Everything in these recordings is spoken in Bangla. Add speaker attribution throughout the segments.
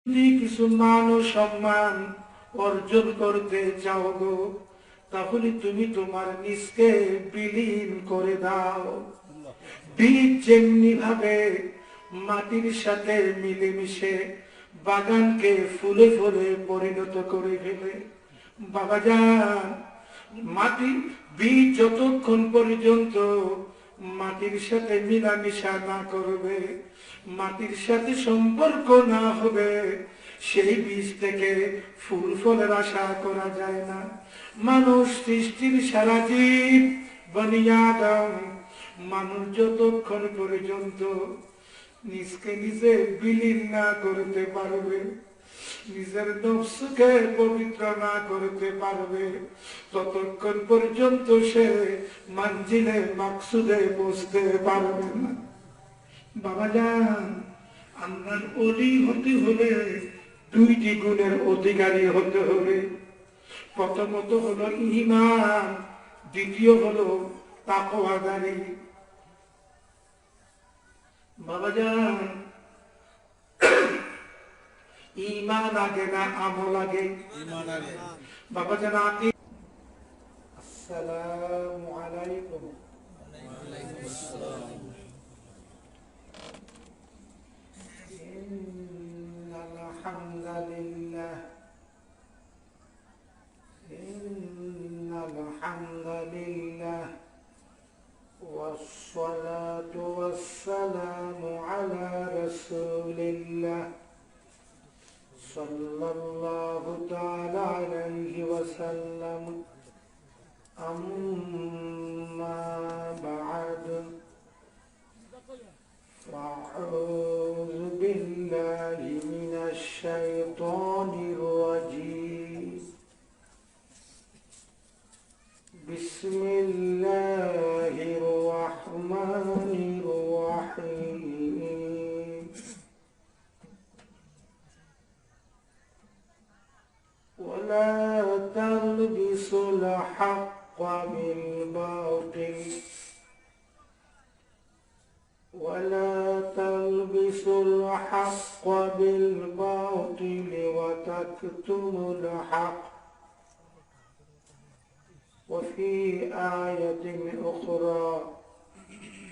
Speaker 1: কিছু মান ও সম্মান অর্জন করতে চাও গো, তাহলে তুমি তোমার নিজকে বিলীন করে দাও। বীজ যেমনি ভাবে মাটির সাথে মিলেমিশে বাগানকে ফুলে ফুলে পরিণত করে ফেলে, বাবাজান, মাটির বীজ যতক্ষণ পর্যন্ত মাটির সাথে মিলামিশা না করবে, মাটির সাথে সম্পর্ক না হবে, সেই বীজ থেকে ফুল ফলের আশা করা যায় না। মানুষ সৃষ্টির সারা জীব বনি আদম, মানুষ যতক্ষণ পর্যন্ত নিজকে নিজে বিলীন না করতে পারবে, নিজের নফসকে পবিত্র না করতে পারবে, ততক্ষণ পর্যন্ত সে মঞ্জিলে মাকসুদে পৌঁছতে পারবে না। বাবাজান, আল্লাহর ওলি হতে হলে দুইটি গুণের অধিকারী হতে হবে। প্রথমত হলো ঈমান, দ্বিতীয় হলো তাকওয়াদারি। বাবাজান, ঈমান আগে না আমল আগে? ঈমান আগে। বাবাজান, আপনি আসসালামু আলাইকুম। ওয়ালাইকুম আসসালাম। ইন্নাল হামদালিল্লাহ والصلاة والسلام على رسول الله صلى الله تعالى عليه وسلم أما بعد فأعوذ بالله من الشيطان الرجيم بسم الله الرحمن الرحيم ولا تلبسوا الحق بالباطل ولا تلبسوا الحق بالباطل وتكتموا الحق وفي آية أخرى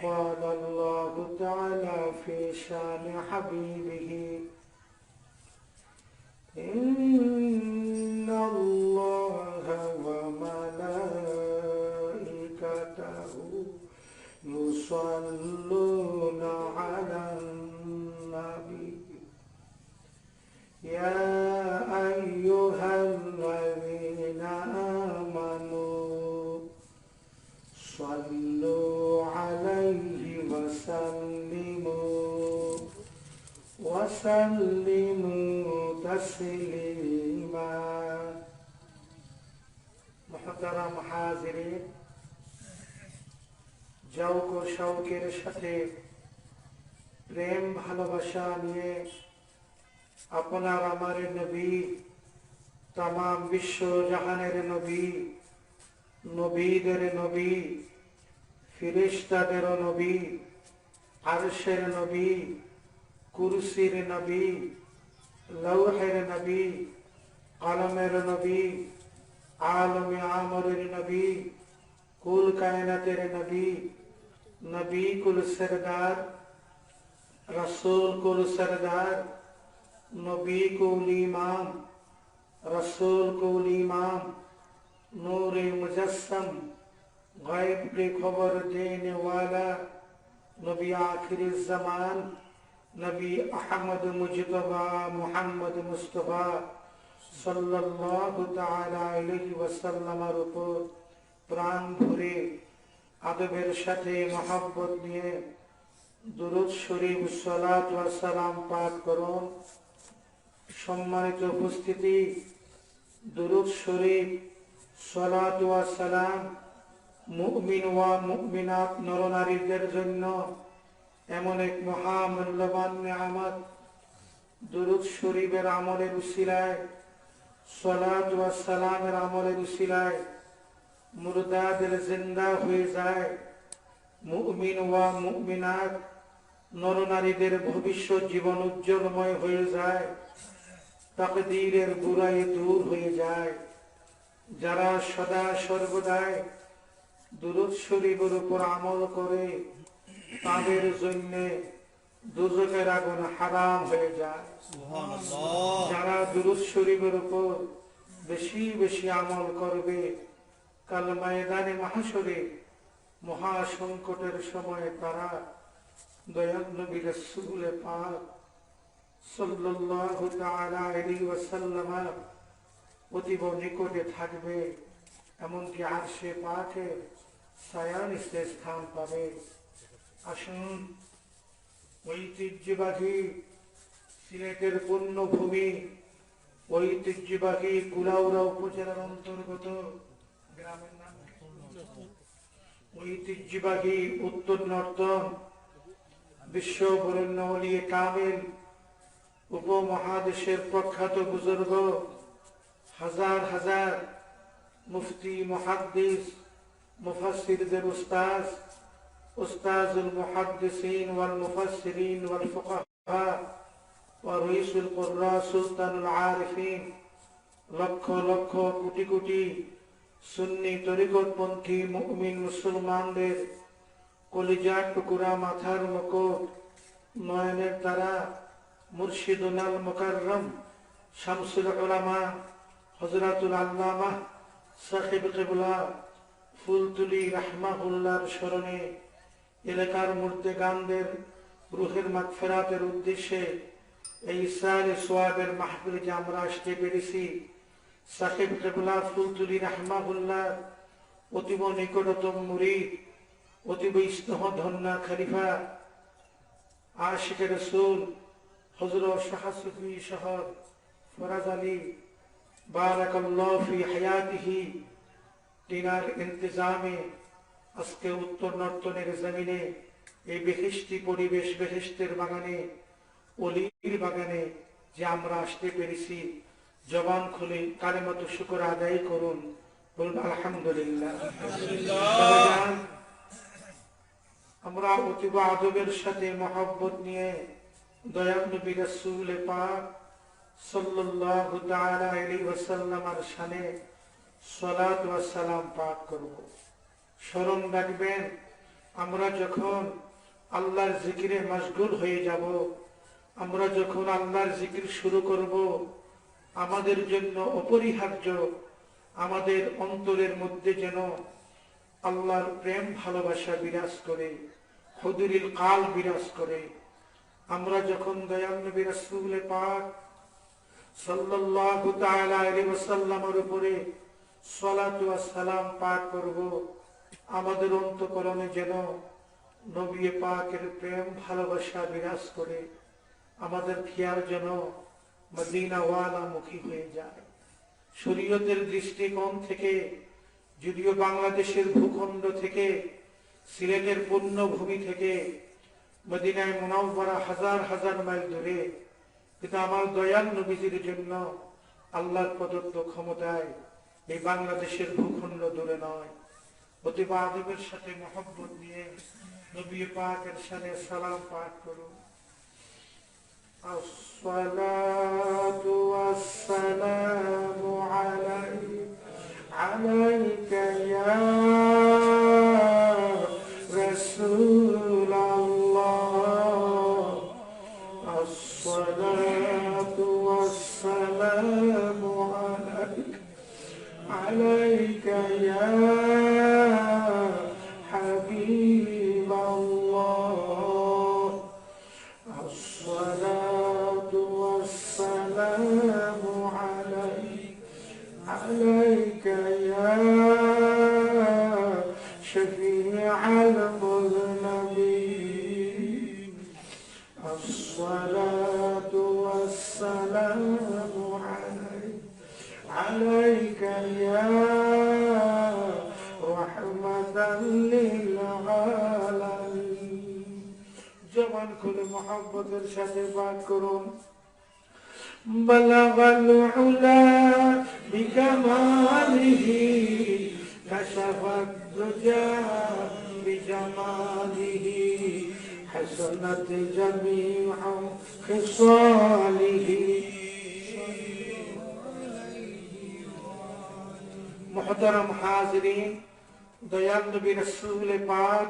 Speaker 1: قال الله تعالى في شان حبيبه إن الله وملائكته يصلون على النبي يا أيها الذين آمنوا صلوا عليه وسلموا تسليما محترم حاضرين, যৌক শৌকের সাথে প্রেম ভালোবাসা নিয়ে আপনার আমার নবী, তামাম বিশ্ব জাহানের নবী, নবীদের নবী, ফেরেশতাদের নবী, আরশের নবী, কুরসির নবী, লৌহের নবী, কলমের নবী, আলমে আমরের নবী, কুল কায়নাতের নবী, নবী কুল সরদার, রসুল কুল সরদার, नबी कुल इमाम, रसूल कुल इमाम, नूर मुजस्सम, गैब की खबर देने वाला नबी आखिर ज़मान, नबी अहमद मुजतबा मुहम्मद मुस्तफा सल्लल्लाहु ताला अलैहि वसल्लमेর উপর প্রাণ ভরে আদবের সাথে মহব্বত নিয়ে দুরূদ শরীফ সালাত ওয়া সালাম পাঠ করুন। সম্মানিত উপস্থিতি, দুরূদ শরীফ সালাত ওয়া সালাম মুমিন ওয়া মুমিনাত নরনারীদের জন্য এমন এক মহামূল্যবান নিয়ামত। দুরূদ শরীফের আমলের উসিলায়, সালাত ওয়া সালামের আমলের উসিলায় মুর্দাদের জিন্দা হয়ে যায়, মুমিন ওয়া মুমিনাত নরনারীদের ভবিষ্যৎ জীবন উজ্জ্বলময় হয়ে যায়। তাকদীরের বুরাই দূর হয়ে যায়। যারা সদা সর্বদাই দুরূদ শরীফের উপর আমল করে তাদের জন্য দুজকের আগুন হারাম হয়ে যায়। যারা দুরূদ শরীফের উপর বেশি বেশি আমল করবে, কাল ময়দানে মাহশরে মহা সংকটের সময় তারা দয়াল নবী রাসূল পাক সাল্লাল্লাহু তাআলা আলাইহি ওয়াসাল্লাম অতীব নিকটে থাকবে, এমনকি আরশে পাকের ছায়ার নিচে স্থান পাবে। আসুন ঐতিহ্যবাহী সিলেটের পুণ্যভূমি, ঐতিহ্যবাহী কুলাউড়া উপজেলার অন্তর্গত গ্রামের নাম ঐতিহ্যবাহী উত্তর নর্তন বিশ্ব বরেণ্য ওলিয়ে কামিল উপমহাদেশের প্রখ্যাত বুজুর্গ, হাজার হাজার মুফতি, মুহাদ্দিস, মুফাসসিরদের উস্তাদ, উস্তাজুল মুহাদ্দিসিন ওয়াল মুফাসসিরিন ওয়াল ফুকাহা ওয়া রাইসুল কুররা সুলতানুল আরিফিন, লক্ষ লক্ষ কোটি কোটি সুন্নি তরিকতপন্থী মুমিন মুসলমানদের কলিজার টুকরা, মাথার মুকুট, নয়নের তারা, মুর্শিদুল মুকাররম শামসুল উলামা হযরতুল আল্লামা সাকিব কিবলা ফুলতুলি রাহমাহুল্লাহর স্মরণে এলাকার মুর্দেগানদের রূহের মাগফিরাতের উদ্দেশ্যে এই ইসরায়েল সোয়াবের মাহফিলে যে আমরা আসতে পেরেছি, সাকিব কিবলা ফুলতুলি রাহমাহুল্লাহ অতীব নিকটতম মুরিদ, অতীব স্নেহধন্য খলিফা, আশিকে রাসূল হযরত শাহ সুফি শহর ফরাজ আলী বারাকাল্লাহু ফি হায়াতিহি, তিনার ইন্তজামে আজকে উত্তর নর্তনের জমিনে এই বেহেশতি পরিবেশ, বেহেশতের বাগানে, অলির বাগানে যে আমরা আসতে পেরেছি, জবান খুলে কালেমাত শুকর আদায় করুন, বলুন আলহামদুলিল্লাহ। আমরা অতীব আদবের সাথে মহব্বত নিয়ে দয়াল নবী রাসূল পাক সাল্লাল্লাহু তাআলা আলাইহি ওয়াসাল্লামের শানে সালাত ওয়া সালাম পাঠ করব। স্মরণ রাখবেন, আমরা যখন আল্লাহর জিকিরে মশগুল হয়ে যাব, আমরা যখন আল্লাহর জিকির শুরু করব, আমাদের জন্য অপরিহার্য আমাদের অন্তরের মধ্যে যেন আল্লাহর প্রেম ভালোবাসা বিরাজ করে, হুজুরিল কাল বিরাজ করে। আমরা যখন দয়াল নবী রাসূল পাক সাল্লাল্লাহু তাআলা আলাইহি ওয়াসাল্লামের উপরে সালাত ওয়া সালাম পাঠ করব, আমাদের অন্তঃকরণে যেন নবী পাকের প্রেম ভালোবাসা বিরাজ করে, আমাদের খেয়াল যেন মদিনাওয়ালা মুখী হয়ে যায়। শরীয়তের দৃষ্টিকোণ থেকে যদিও বাংলাদেশের ভূখণ্ড থেকে, সিলেটের পুণ্যভূমি থেকে মদিনায় মুনাওয়ারা হাজার হাজার মাইল দূরে, কিন্তু আমার দয়াল নবীজির জন্য আল্লাহর প্রদত্ত ক্ষমতায় এই বাংলাদেশের ভূখণ্ড দূরে নয়। অতীব আদবের সাথে মহব্বত নিয়ে নবী পাকের শানে সালাম পাঠ করুন। আসসালাতু ওয়াসসালামু আলাইকা ইয়া রাসূলাল্লাহ, আসসালাতু ওয়াসসালামু আলাইকা ইয়া হাবিবাল্লাহ, আসসালাতু ওয়াসসালামু আলাইকা ইয়া শফিআল মুযনিবিন, আসসালাতু ওয়াসসালামু আলাইকা ইয়া রাহমাতাল লিল আলামিন। জবান খুলে মহব্বতের সাথে পাঠ করুন। বালাগাল উলা বিকামালিহি কাশাফাত দুজা বিজামালিহি হাসানাত জামিউ খিসালিহি मुहतरम हाज़रीन, दयाल नबी रसूल पाक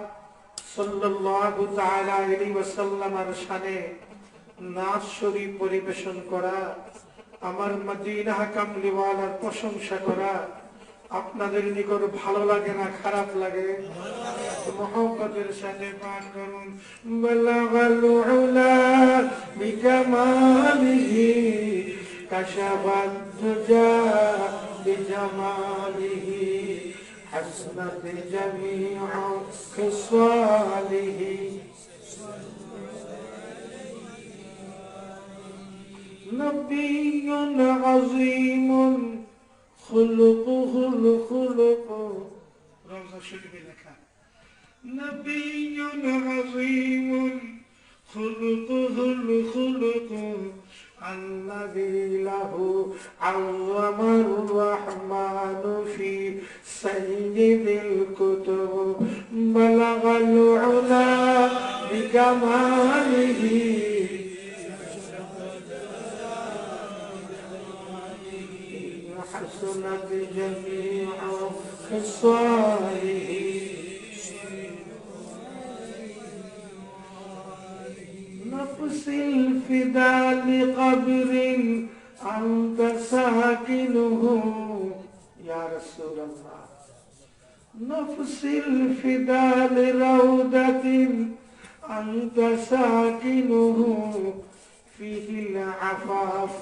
Speaker 1: सल्लल्लाहु ताआला अलैहि वसल्लमेर शाने नाच शरीफ পরিবেশন করা, আমার মদিনা কামলিওয়ালার প্রশংসা করা আপনাদের নিকট ভালো লাগে না খারাপ লাগে? মোহাম্মদের সাথে পাঠ করুন। বালাগাল উলা বিকামালিহি কাশাফাত দুজা বিজামালিহি হাসনাত জামিউ খিসালিহি। নবিয়্যুন আযীমুন খুলুকুহুল খুলুকু, রওজা শরীফে লেখা, নবিয়্যুন আযীমুন খুলুকুহুল খুলুকু আল্লাযী লাহু আযমার রাহমানু ফি সাইয়্যিদিল কুতুব বালাগাল উলা বিকামালিহি حسنت جميع خصاله نفس الفداء لقبر أنت ساكنه يا رسول الله، نفس الفداء لروضة أنت ساكنه فيه العفاف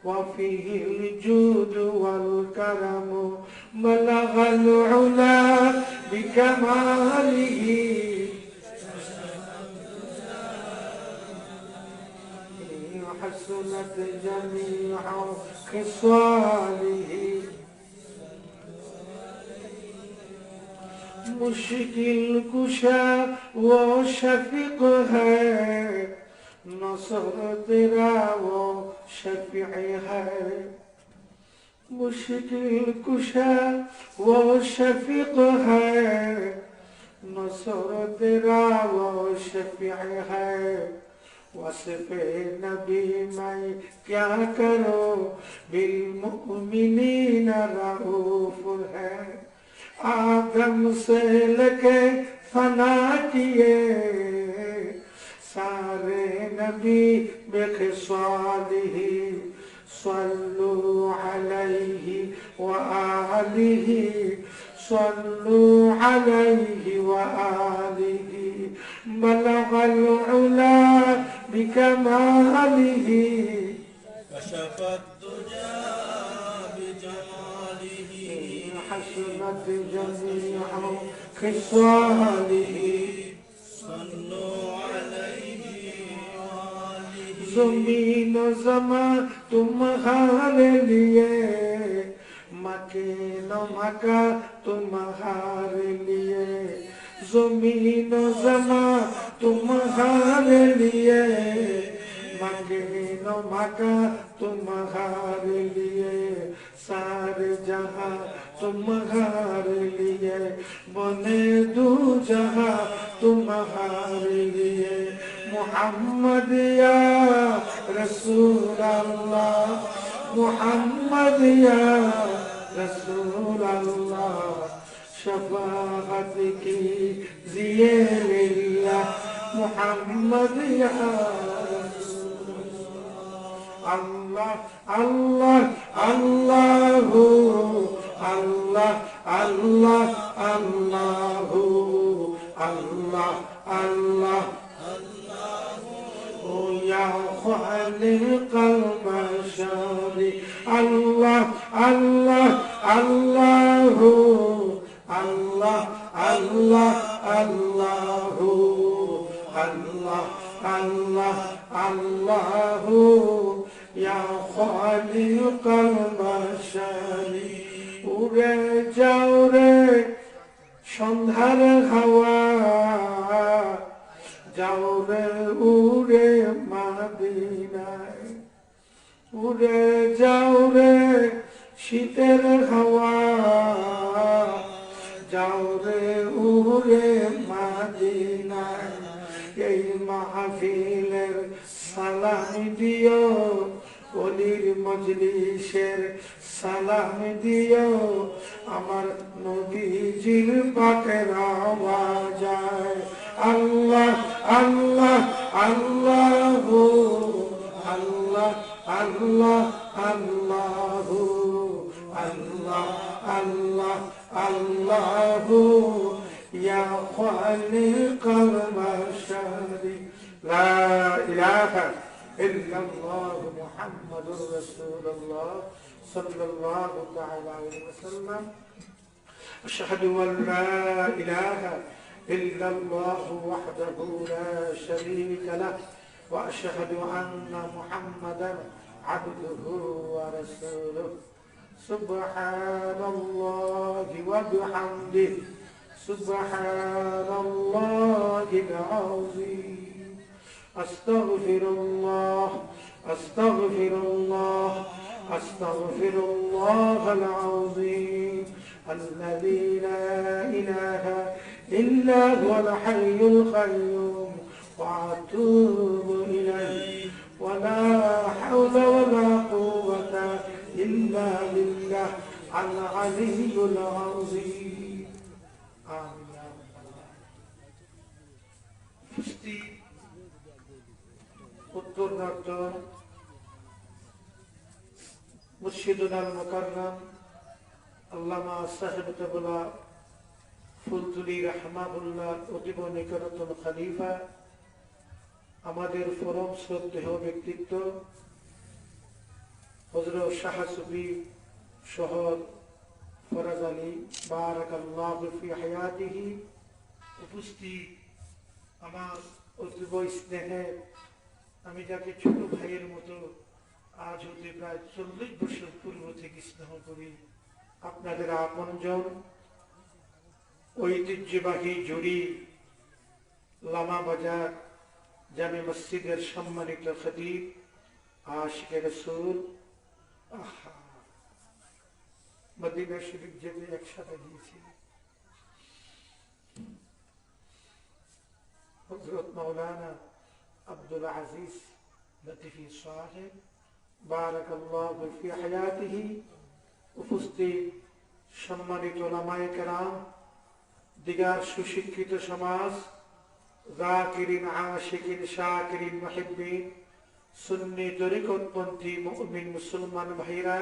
Speaker 1: وفيه الجود والكرم بلغ العلا بكماله حسنت جميع خصاله मुश्किल कुशा वो शफीक है, नसर तेरा वो शफी है। मुश्किल कुशा वो शफीक है, नसर तेरा वो शफी है। वस्फ़े नबी मैं क्या करो, बिल मुमिनीन रऊफ़ है। आदम से लेके फना किए सारे नबी बेखिसालिही सल्लु अलैहि व आलिही सल्लु अलैहि व आलिही बलगल उला बिकमालिही कशफत दुजा बिजमालिही हसनत जमीउ खिसालिही सल्लु ज़मीन ज़मा तुम्हारे लिए, मकीन मका तुम्हारे लिए। ज़मीन ज़मा तुम्हारे लिए, मकीन मका तुम्हारे लिए। सारे जहां तुम्हारे लिए, बने दो जहां तुम्हारे लिए। मुहम्मद या रसूल अल्लाह, मुहम्मद या रसूल अल्लाह, शफाअत की ज़िये लिल्लाह। मुहम्मद या रसूल अल्लाह, अल्लाह अल्लाहु अल्लाह अल्लाह अल्लाहु अल्लाह अल्लाह या खालिक़ल बशर अल्लाह अल्लाह अल्लाहु अल्लाह अल्लाह अल्लाहु अल्लाह अल्लाह अल्लाहु या खालिक़ल बशर। उड़े जाओ रे সন্ধ্যার হাওয়া, যাও রে উড়ে মদিনায়। উড়ে যাও রে শীতের হাওয়া, যাও রে উড়ে মদিনায়। এই মাহফিলের সালাম দিও, অলির মজলিসের সালাম দিও, আমার নবীজির পাকের আওয়াজ আল্লাহ আল্লাহ আল্লাহ আল্লাহ আল্লাহ আল্লাহ আল্লাহ আল্লাহ আল্লাহ ইয়া খালিকাল বাশারি লা ইলাহা ইল্লাল্লাহ মুহাম্মাদুর রাসূলুল্লাহ সাল্লাল্লাহু তাআলা আলাইহি ওয়াসাল্লাম আশহাদু আল লা ইলাহা ইল্লাল্লাহ ওয়াহদাহু লা শারীকা লাহু ওয়া আশহাদু আন্না মুহাম্মাদান আবদুহু ওয়া রাসূলুহু সুবহানাল্লাহি ওয়া বিহামদিহি সুবহানাল্লাহিল আযীম আস্তাগফিরুল্লাহ আস্তাগফিরুল্লাহ আস্তাগফিরুল্লাহাল আযীম الذي لا إله إلا هو الحي القيوم وأتوب إليه ولا حول ولا قوة إلا بالله العلي العظيم آمين. فستي উত্তর নর্তন মুর্শিদুল মুকাররম আল্লামা সাহেব কেবলা ফুলতুলি রাহমাহুল্লাহ অতীব নিকটতম খলিফা আমাদের পরম শ্রদ্ধেয় ব্যক্তিত্ব হযরত শাহ সুফি শহর ফরাজ আলী বারাকাল্লাহু ফি হায়াতিহি উপস্থিত আমার অতীব স্নেহের আমি যাকে ছোট ভাইয়ের মতো আজ হতে প্রায় 40 বছর পূর্ব থেকে স্নেহ করি আপনাদের আপনজন ঐতিহ্যবাহী জুড়ি লামা বাজার জামে মসজিদের সম্মানিত খতিব আশিকে রাসূল মদিনা শরীফ যেতে একসাথে গিয়েছি হযরত মাওলানা আব্দুল আজিজ লতিফি সাহেব বারাকাল্লাহু ফি হায়াতিহি উপস্থিত সম্মানিত উলামায়ে কেরাম দিগার সুশিক্ষিত সমাজ যাকিরিন আশিকিন শাকিরিন মুহিব্বিন সুন্নি তরিকতপন্থী মুমিন মুসলমান ভাইরা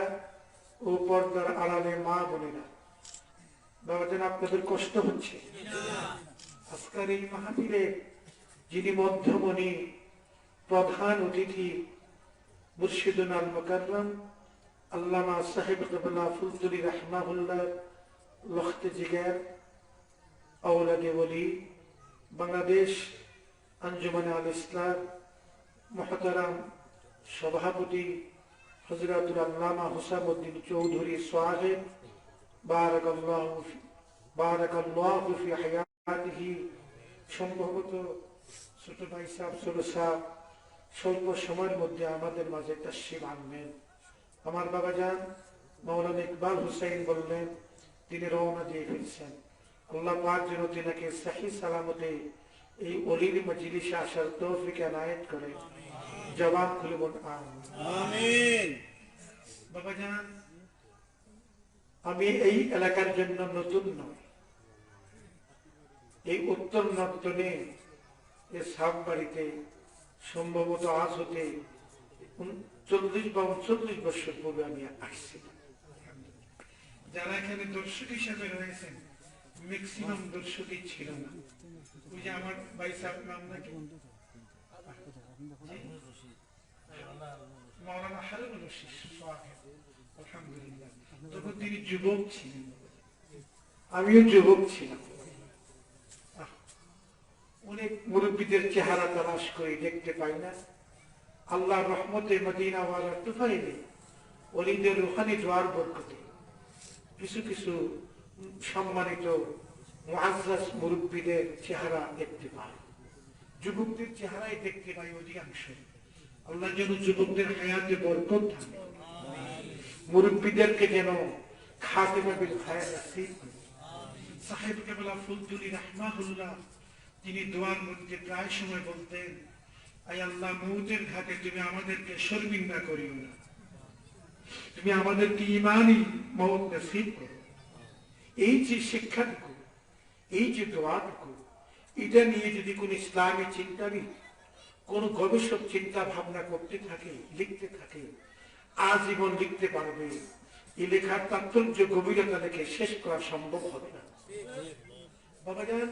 Speaker 1: ও পর্দার আড়ালে মা বোনেরা বাবাজান আপনাদের কষ্ট হচ্ছে আজকের এই মাহফিলে যিনি মধ্যমণি প্রধান অতিথি মুর্শিদুল মুকাররম আল্লামা সাহেব কেবলা ফুলতুলি রাহমাহুল্লাহ লখতে জিগার আওলাদে ওলি বাংলাদেশ আঞ্জুমানে আল ইসলাম মুহতারাম সভাপতি হযরতুল আল্লামা হুসামউদ্দিন চৌধুরী সাহেব বারাকাল্লাহু ফি হায়াতিহি সম্ভবত ছোট ভাই সাহেব ছোট সাহেব স্বল্প সময়ের মধ্যে আমাদের মাঝে তাশরীফ আনবেন আমার বাবাজান মাওলানা ইকবাল হুসাইন বললেন তিনি রওনা দিয়ে ফিরছেন আল্লাহ পাক যেন তিনাকে সহি সালামতে এই ওলির মজলিসে আসার তৌফিক এনায়েত করে জবান খুলে বলুন আমিন বাবাজান আমি এই এলাকার জন্য নতুন নয় এই উত্তর নর্তনে এই সাববাড়িতে সম্ভবত আজ হতে 40 বা 39 বছর পূর্বে আমি আসছি যারা এখানে দর্শক হিসাবে রয়েছেন ম্যাক্সিমাম দর্শকই ছিল না ওই যে আমার ভাই সাহেব নাম নাকি মাওলানা হারুনুর রশিদ সাহেব আলহামদুলিল্লাহ তখন তিনি যুবক ছিলেন আমিও যুবক ছিলাম অনেক মুরব্বীদের চেহারা তালাশ করে দেখতে পাই না আল্লাহ রহমতে মদিনা ওয়ালা তুফাইলে ওলিদের রুহানি দোয়ার বরকতে কিছু কিছু সম্মানিত মুআজ্জাজ মুরব্বীদের চেহারা দেখতে পাই যুবকদের চেহারাই দেখতে পাই অধিকাংশ আল্লাহ যেন যুবকদের হায়াতে বরকত দান মুরব্বীদেরকে যেন খাতিমা বিল খায়র নসিব সাহেব কেবলা ফুলতুলি রাহমাহুল্লাহ তিনি দোয়ার মধ্যে প্রায় সময় বলতেন আয় আল্লাহ মউতের ঘাটে তুমি আমাদেরকে শর্মিন্দা করিও না তুমি আমাদেরকে ঈমানি মওত নসিব করো এই যে শিক্ষাটুকু, এই যে দোয়াটুকু, এটা নিয়ে যদি কোন ইসলামী চিন্তাবিদ, কোন গবেষক চিন্তা ভাবনা করতে থাকে, লিখতে থাকে, আজীবন লিখতে পারবে। এই লেখার তাৎপর্য গভীরতা লেখে শেষ করা সম্ভব হবে না। বাবা জান,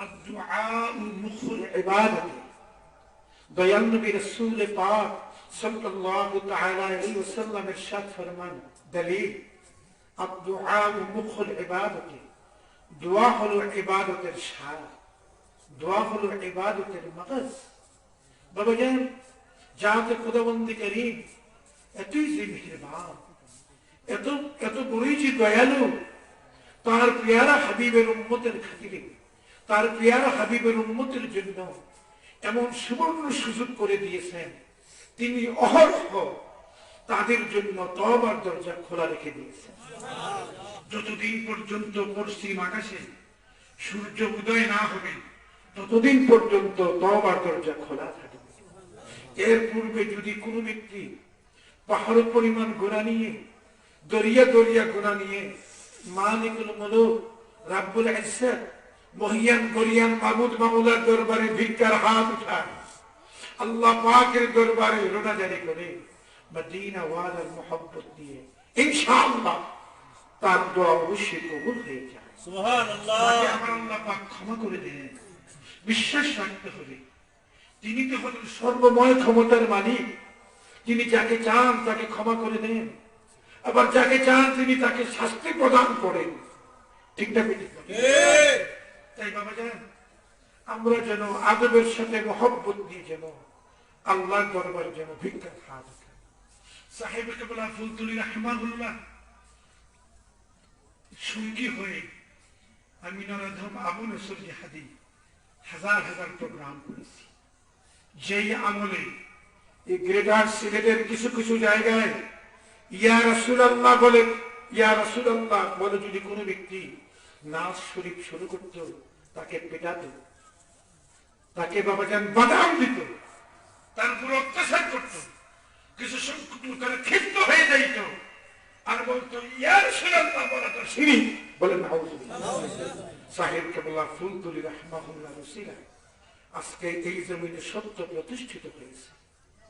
Speaker 1: الدعاء مخ العبادة দয়াল নবী রাসূল পাক সাল্লাল্লাহু তাআলা আলাইহি ওয়াসাল্লাম ইরশাদ ফরমান, দলিল الدعاء مخ العبادة, দোয়া হলো ইবাদতের সার, দোয়া হলো ইবাদতের মগজ। বাবা জান, জাতে খুদাবন্দি করিম এতই যে মেহেরবান, এত এত বড়ই যে দয়ালু, তার পেয়ারা হাবিবের উম্মতের খাতিরে, তার পেয়ারা হাবিবের উম্মতের জন্য এমন সুবর্ণ সুযোগ করে দিয়েছেন, তিনি অহরহ তাদের জন্য তওবার দরজা খোলা রেখে দিয়েছেন। যতদিন পর্যন্ত পশ্চিম আকাশে সূর্য উদয় না হবে, ততদিন পর্যন্ত তওবার দরজা খোলা থাকবে। এর পূর্বে যদি কোনো ব্যক্তি পাহাড় পরিমাণ গুনাহ নিয়ে, দরিয়া দরিয়া গুনাহ নিয়ে মালিকুল মুলুক রাব্বুল ইজ্জত মহিয়ান গরিয়ান মাবুদ মাওলার দরবারে ভিক্ষার হাত উঠায়, আল্লাহ পাকের দরবারে রোনা জারি করে, মদিনা ওয়ালার মোহাব্বত দিয়ে, ইনশাআল্লাহ তার দোয়া অবশ্যই কবুল হয়ে যায়। সুবহানাল্লাহ। আমার আল্লাহ পাক ক্ষমা করে দেন। বিশ্বাস রাখতে হবে, তিনি তো হলেন সর্বময় ক্ষমতার মালিক। তিনি যাকে চান তাকে ক্ষমা করে দেন, আবার যাকে চান তিনি তাকে শাস্তি প্রদান করেন। ঠিক না? তাই বাবা জান, আমরা যেন আদবের সাথে মহব্বত দিয়ে যেন আল্লাহর দরবারে যেন ভিক্ষার হাত উঠাই। সাহেব কেবলা ফুলতুলি রাহমাহুল্লাহ সঙ্গী হয়ে আমি নরধম আবু নসর জিহাদি হাজার হাজার প্রোগ্রাম করেছি। যেই আমলে এই গ্রেটার সিলেটের কিছু কিছু জায়গায় ইয়া রাসূলুল্লাহ বলে, ইয়া রাসূলুল্লাহ বলে যদি কোনো ব্যক্তি নাচ শরীফ শুরু করত, তাকে পেটাতো, তাকে বাবাজান বাদাম দিত, তার উপর অত্যাচার করত। কিছু সংখ্যক লোকেরা ক্ষিপ্ত হয়ে যাইত আর বলতো ইয়া রাসূলুল্লাহ বলা তো শিরক, বলেন নাউযুবিল্লাহ। সাহেব কেবলা ফুলতুলি রাহমাহুল্লাহ রসিলা আজকে এই জমিনে সত্য প্রতিষ্ঠিত হয়েছে।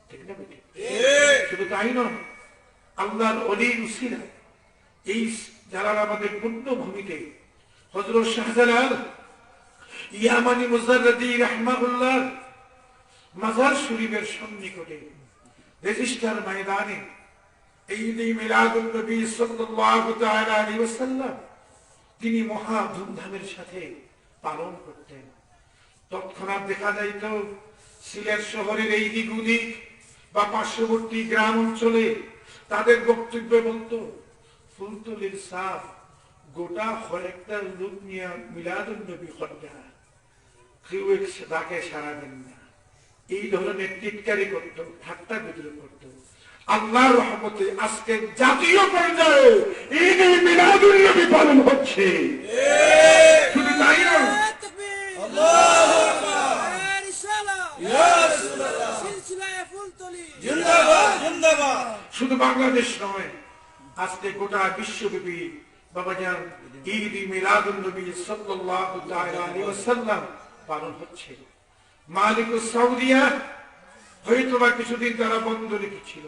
Speaker 1: ঠিক না বেটি? শুধু তাই নয়, আল্লাহর ওলির উসিলা এই জালালাবাদের পুণ্যভূমিতে হযরত শাহজালাল ইয়ামানি মুজাররদি রাহমাহুল্লাহ মাজার শরীফের সন্নিকটে রেজিস্টার ময়দানে ঈদ মিলাদুন নবী সাল্লাল্লাহু তাআলা আলাইহি ওয়াসাল্লাম তিনি মহা ধুমধামের সাথে পালন করতেন। তৎক্ষণাৎ দেখা যাইত সিলেট শহরের এই দিক ওদিক বা পার্শ্ববর্তী গ্রাম অঞ্চলে তাদের বক্তব্য বলতো, ফুলতুলির সাফ গোটা কয়েকটা লোক নিয়ে মিলাদুন নবী খদ্দা, কেউ তাকে সারা দেন না, এই ধরনের টিটকারি করত, ঠাট্টা বিদ্রোহ করত। আল্লাহর রহমতে আজকে জাতীয় পর্যায়ে ঈদ মিলাদুন নবী পালন হচ্ছে। শুধু তাই নয়, আল্লাহু আকবার, ইয়া রাসূলুল্লাহ, সিলসিলায়ে ফুলতুলি জিন্দাবাদ জিন্দাবাদ। শুধু বাংলাদেশ নয়, আজকে গোটা বিশ্বব্যাপী বাবাজান ঈদ মিলাদুন নবী সাল্লাল্লাহু তাআলা আলাইহি ওয়াসাল্লাম পালন হচ্ছে। মালিকুস সাউদিয়া হয়তোবা কিছুদিন তারা বন্ধ রেখেছিল,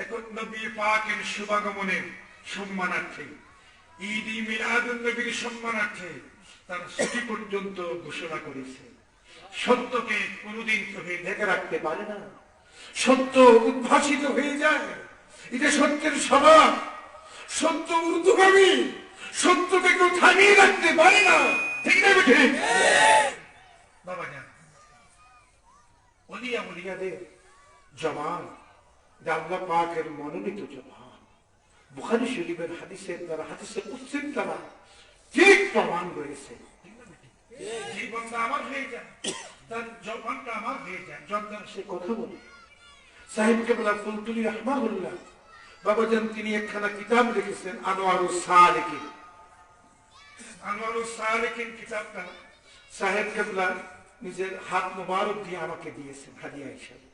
Speaker 1: এখন নবী পাকের শুভাগমনের সম্মানার্থে, ঈদ মিলাদুন নবীর সম্মানার্থে তারা ছুটি পর্যন্ত ঘোষণা করেছে। সত্যকে কোনদিন চোখে ঢেকে রাখতে পারে না, সত্য উদ্ভাসিত হয়ে যায়। এটা সত্যের স্বভাব, সত্য ঊর্ধ্বগামী, সত্যকে কেউ থামিয়ে রাখতে পারে না। ঠিক না বেঠে? বাবা জান, ওলিয়া ওলিয়াদের জবান আল্লাহ পাকের মনোনীত জবান, বুখারী শরীফের হাদিসের দ্বারা, হাদিসে কুদসির দ্বারা ঠিক প্রমাণ রয়েছে। যে বান্দা আমার হয়ে যায়, তার জবানটা আমার হয়ে যায়, যখন সে কথা বলে। সাহেব কেবলা ফুলতুলি রাহমাহুল্লাহ বাবাজান তিনি একখানা কিতাব লিখেছেন, আনোয়ারুস সালিকিন। আনোয়ারুস সালিকিন কিতাবটা সাহেব কেবলা নিজের হাত মোবারক দিয়ে আমাকে দিয়েছেন হাদিয়া হিসাবে।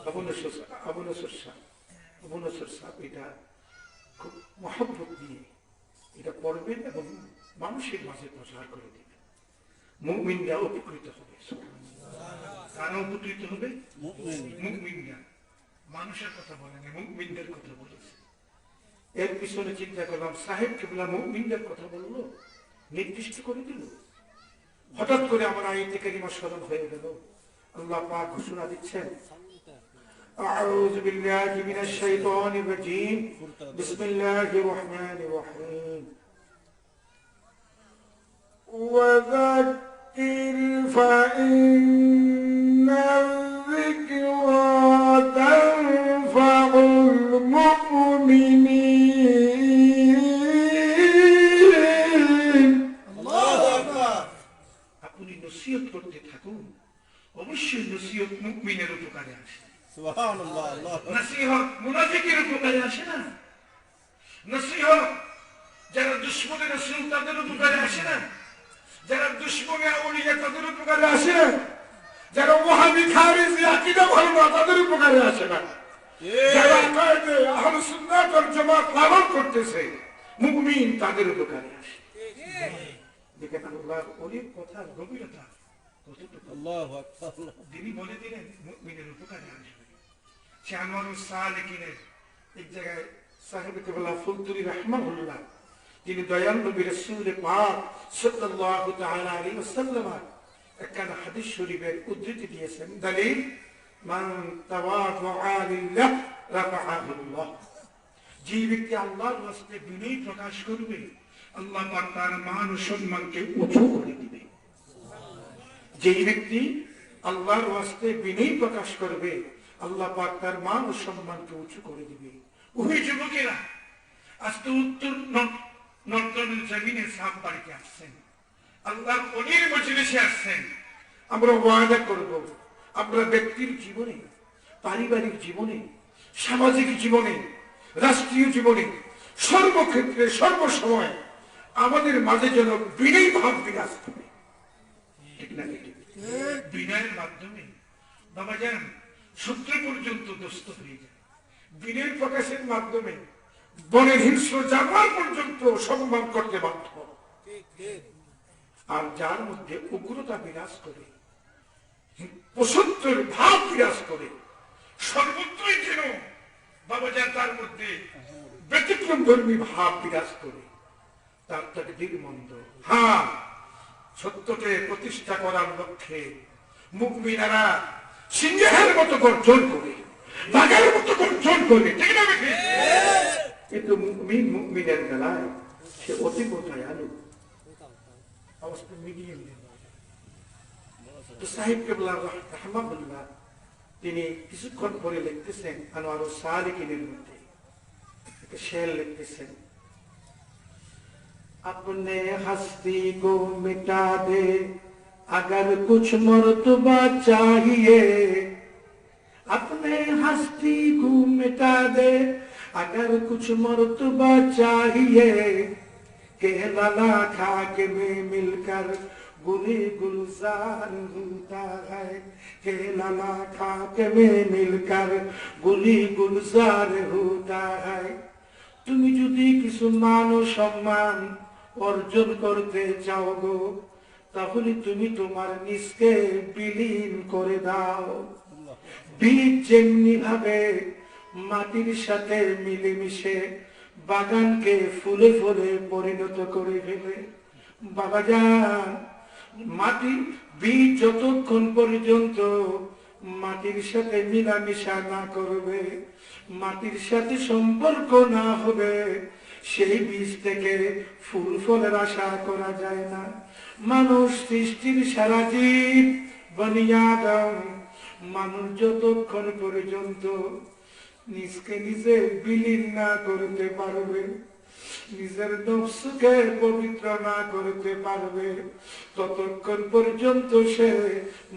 Speaker 1: আবু নসর সাহেব এটা খুব মহব্বত দিয়ে এটা পড়বেন এবং মানুষের মাঝে প্রচার করে দিবেন, মুমিনরা উপকৃত হবে। কারা উপকৃত হবে? মুমিনরা। মানুষের কথা বলেনি, মুমিনদের কথা বলেছে। এর পিছনে চিন্তা করলাম, সাহেব কেবলা মুমিনদের কথা বললো, নির্দিষ্ট করে দিল। হঠাৎ করে আমার আয়াতে কারিমা স্মরণ হয়ে গেল। আল্লাহ পাক ঘোষণা দিচ্ছেন, আউযু বিল্লাহি মিনাশ শাইতানির রাজীম, বিসমিল্লাহির রহমানির রহিম। ওয়াযাক্কির ফাইন্নাল যিকরা তানফাউল মুমিনিন। আল্লাহু আকবার। আপনি নসিহত করতে থাকুন, অবশ্যই নসিহত মুমিনের উপকারে আসে। সুবহানাল্লাহ। নসিহত মুনাফিকের উপকারে আসে না। নসিহত যারা দুশমনে রাসূল তাদের উপকারে আসে না। যারা দুশমনে আউলিয়া তাদের উপকারে আসে না। যারা ওয়াহাবি খারিজি আকীদা ভালো না তাদের উপকারে আসে না। যারা আকিদা আহলে সুন্নাত ওয়াল জামাত পালন করতেছে মুমিন তাদের উপকারে আসে। দেখেন আল্লাহর ওলির কথার গভীরতা কতটুকু। আল্লাহু আকবার। তিনি বলে দিলেন মুমিনের উপকারে আসবে। শানুল সালিকিনের এক জায়গায় সাহেব কেবলা ফুলতুরি রাহমাহুল্লাহ, তিনি দয়াল নবী রাসূল পাক সাল্লাল্লাহু তাআলা আলাইহি ওয়াসাল্লাম একখানা হাদিস শরীফের উদ্ধৃতি দিয়েছেন। দলিল, মান তাওয়াযআ লিল্লাহ রাফাআহুল্লাহ। যে ব্যক্তি আল্লাহর রাস্তায় বিনয় প্রকাশ করবে, আল্লাহ পাক তার মান ও সম্মানকে উঁচু করে দিবে। যে ব্যক্তি আল্লাহর রাস্তায় বিনয় প্রকাশ করবে, আল্লাহ পাক তার মান ও সম্মানকে উঁচু করে দিবে। ওই যুবকেরা আজকে উত্তর নর্দনের জমিনে সাপ বাড়িতে আসছেন, আল্লাহর ওলির মজলিসে আসছেন। আমরা ওয়াদা করব, আমরা ব্যক্তির জীবনে, পারিবারিক জীবনে, সামাজিক জীবনে, রাষ্ট্রীয় জীবনে, সর্বক্ষেত্রে সর্বসময় আমাদের মাঝে যেন বিনয় ভাব বিরাজ করে। ঠিক না? বিনয়ের মাধ্যমে বাবা যান সূত্র পর্যন্ত দোস্ত হয়ে যায়। বিনয়ের প্রকাশের মাধ্যমে বনের হিংস্র জানোয়ার পর্যন্ত সম্মান করতে বাধ্য। আর যার মধ্যে উগ্রতা বিরাজ করে, পশুত্বের ভাব বিরাজ করে, সর্বত্রই যেন বাবা যান তার মধ্যে ব্যতিক্রম ধর্মী ভাব বিরাজ করে, তার তাকদীর মন্দ। হ্যাঁ, সত্যকে প্রতিষ্ঠা করার লক্ষ্যে মুমিনেরা সিংহের মতো গর্জন করে, বাঘের মতো গর্জন করে। ঠিক না? কিন্তু মুমিনের বেলায় সে অতীব দয়ালু, অবস্থা মিলিয়ে মিলিয়ে। তো সাহেব কেবলা রাহমাহুল্লাহ তিনি কিছুক্ষণ পরে লিখতেছেন আনোয়ারুস সালিকিনের মধ্যে একটা শের লিখতেছেন, अपने हस्ती को मिटा दे अगर कुछ मर्तबा चाहिए, अपने हस्ती को मिटा दे अगर कुछ मर्तबा चाहिए, के लला खाक में मिलकर गुली गुलजार होता है, के लला खाक में मिलकर गुली गुलजार होता है। তুমি যদি কিছু মান ও সম্মান অর্জন করতে চাও গো, তাহলে তুমি তোমার নিজকে বিলীন করে দাও। বীজ যেমনি ভাবে মাটির সাথে মিলেমিশে বাগানকে ফুলে ফুলে পরিণত করে ফেলে, বাবাজান মাটি বীজ যতক্ষণ পর্যন্ত মাটির সাথে মিলামিশা না করবে, মাটির সাথে সম্পর্ক না হবে, সেই বীজ থেকে ফুল ফলের আশা করা যায় না। মানুষ সৃষ্টির সারা জীব বনি আদম, মানুষ যতক্ষণ পর্যন্ত নিজকে নিজে বিলীন না করতে পারবে, নিজের নফসকে পবিত্র না করতে পারবে, ততক্ষণ পর্যন্ত সে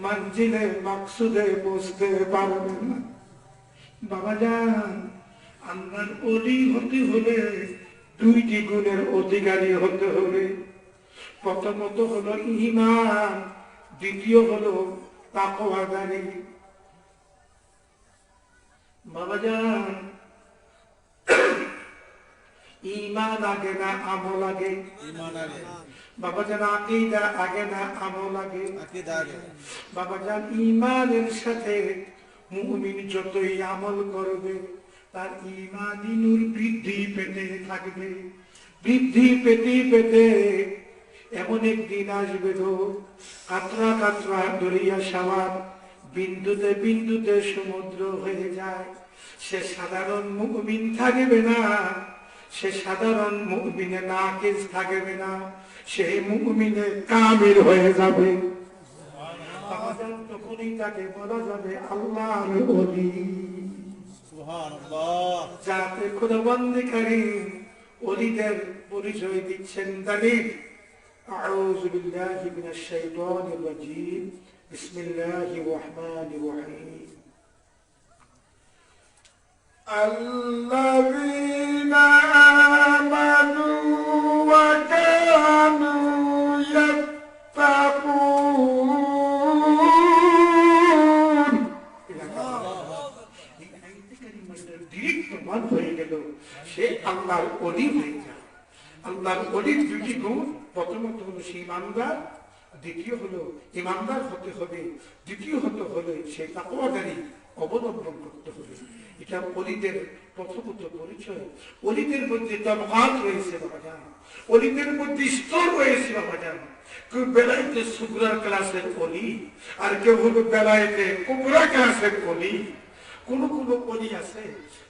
Speaker 1: মঞ্জিলে মাকসুদে পৌঁছতে পারবে না। বাবাজান, আল্লাহর ওলি হতে হলে দুইটি গুণের অধিকারী হতে হবে। প্রথমত হলো ঈমান, দ্বিতীয় হলো তাকওয়াদারি। বাবাজান, ঈমান আগে না আমল আগে?
Speaker 2: ঈমান আগে।
Speaker 1: বাবাজান আকীদা আগে না আমল আগে?
Speaker 2: আকীদা আগে।
Speaker 1: বাবাজান ঈমানের সাথে মুমিন যতই আমল করবে তার ঈমানি নূর বৃদ্ধি পেতে থাকবে, বৃদ্ধি পেতে পেতে এমন একদিন আসবে গো, কাতরা কাতরা দরিয়া সাওয়ার বিন্দুতে বিন্দুতে সমুদ্র হয়ে যায়। সে সাধারণ মুমিন থাকবে না, সে সাধারণ মুমিনে নাকিস থাকবে না, সে মুমিনে কামিল হয়ে যাবে। তখনই তাকে বলা যাবে আল্লাহর ওলি।
Speaker 2: সুবহানাল্লাহ।
Speaker 1: যাতে খোদাবন্দিকারী ওলিদের পরিচয় দিচ্ছেন। দলিল আউযু বিল্লাহি মিনাশ শাইতানির রাজীম, বিসমিল্লাহির রহমানির রহিম। আল্লাযীনা আমানু ওয়া কানু ইয়াত্তাকুন। প্রমাণ হয়ে গেল সে আল্লাহর ওলি হয়ে যায়। আল্লাহর ওলির দুটি গুণ, প্রথমত হলো সে ইমানদার, দ্বিতীয় হলো ইমানদার হতে হবে, দ্বিতীয় হতে হলে সে তাকওয়াদারি অবলম্বন করতে হবে। এটা ওলিদের প্রথমত পরিচয়। ওলিদের মধ্যে তবকাত রয়েছে বাবাজান, ওলিদের মধ্যে স্তর রয়েছে বাবাজান। কেউ বেলায়েতে সুগরা ক্লাসের ওলি, আর কেউ হলো বেলায়েতে কুবরা ক্লাসের ওলি। কোন কোন ওলি আছে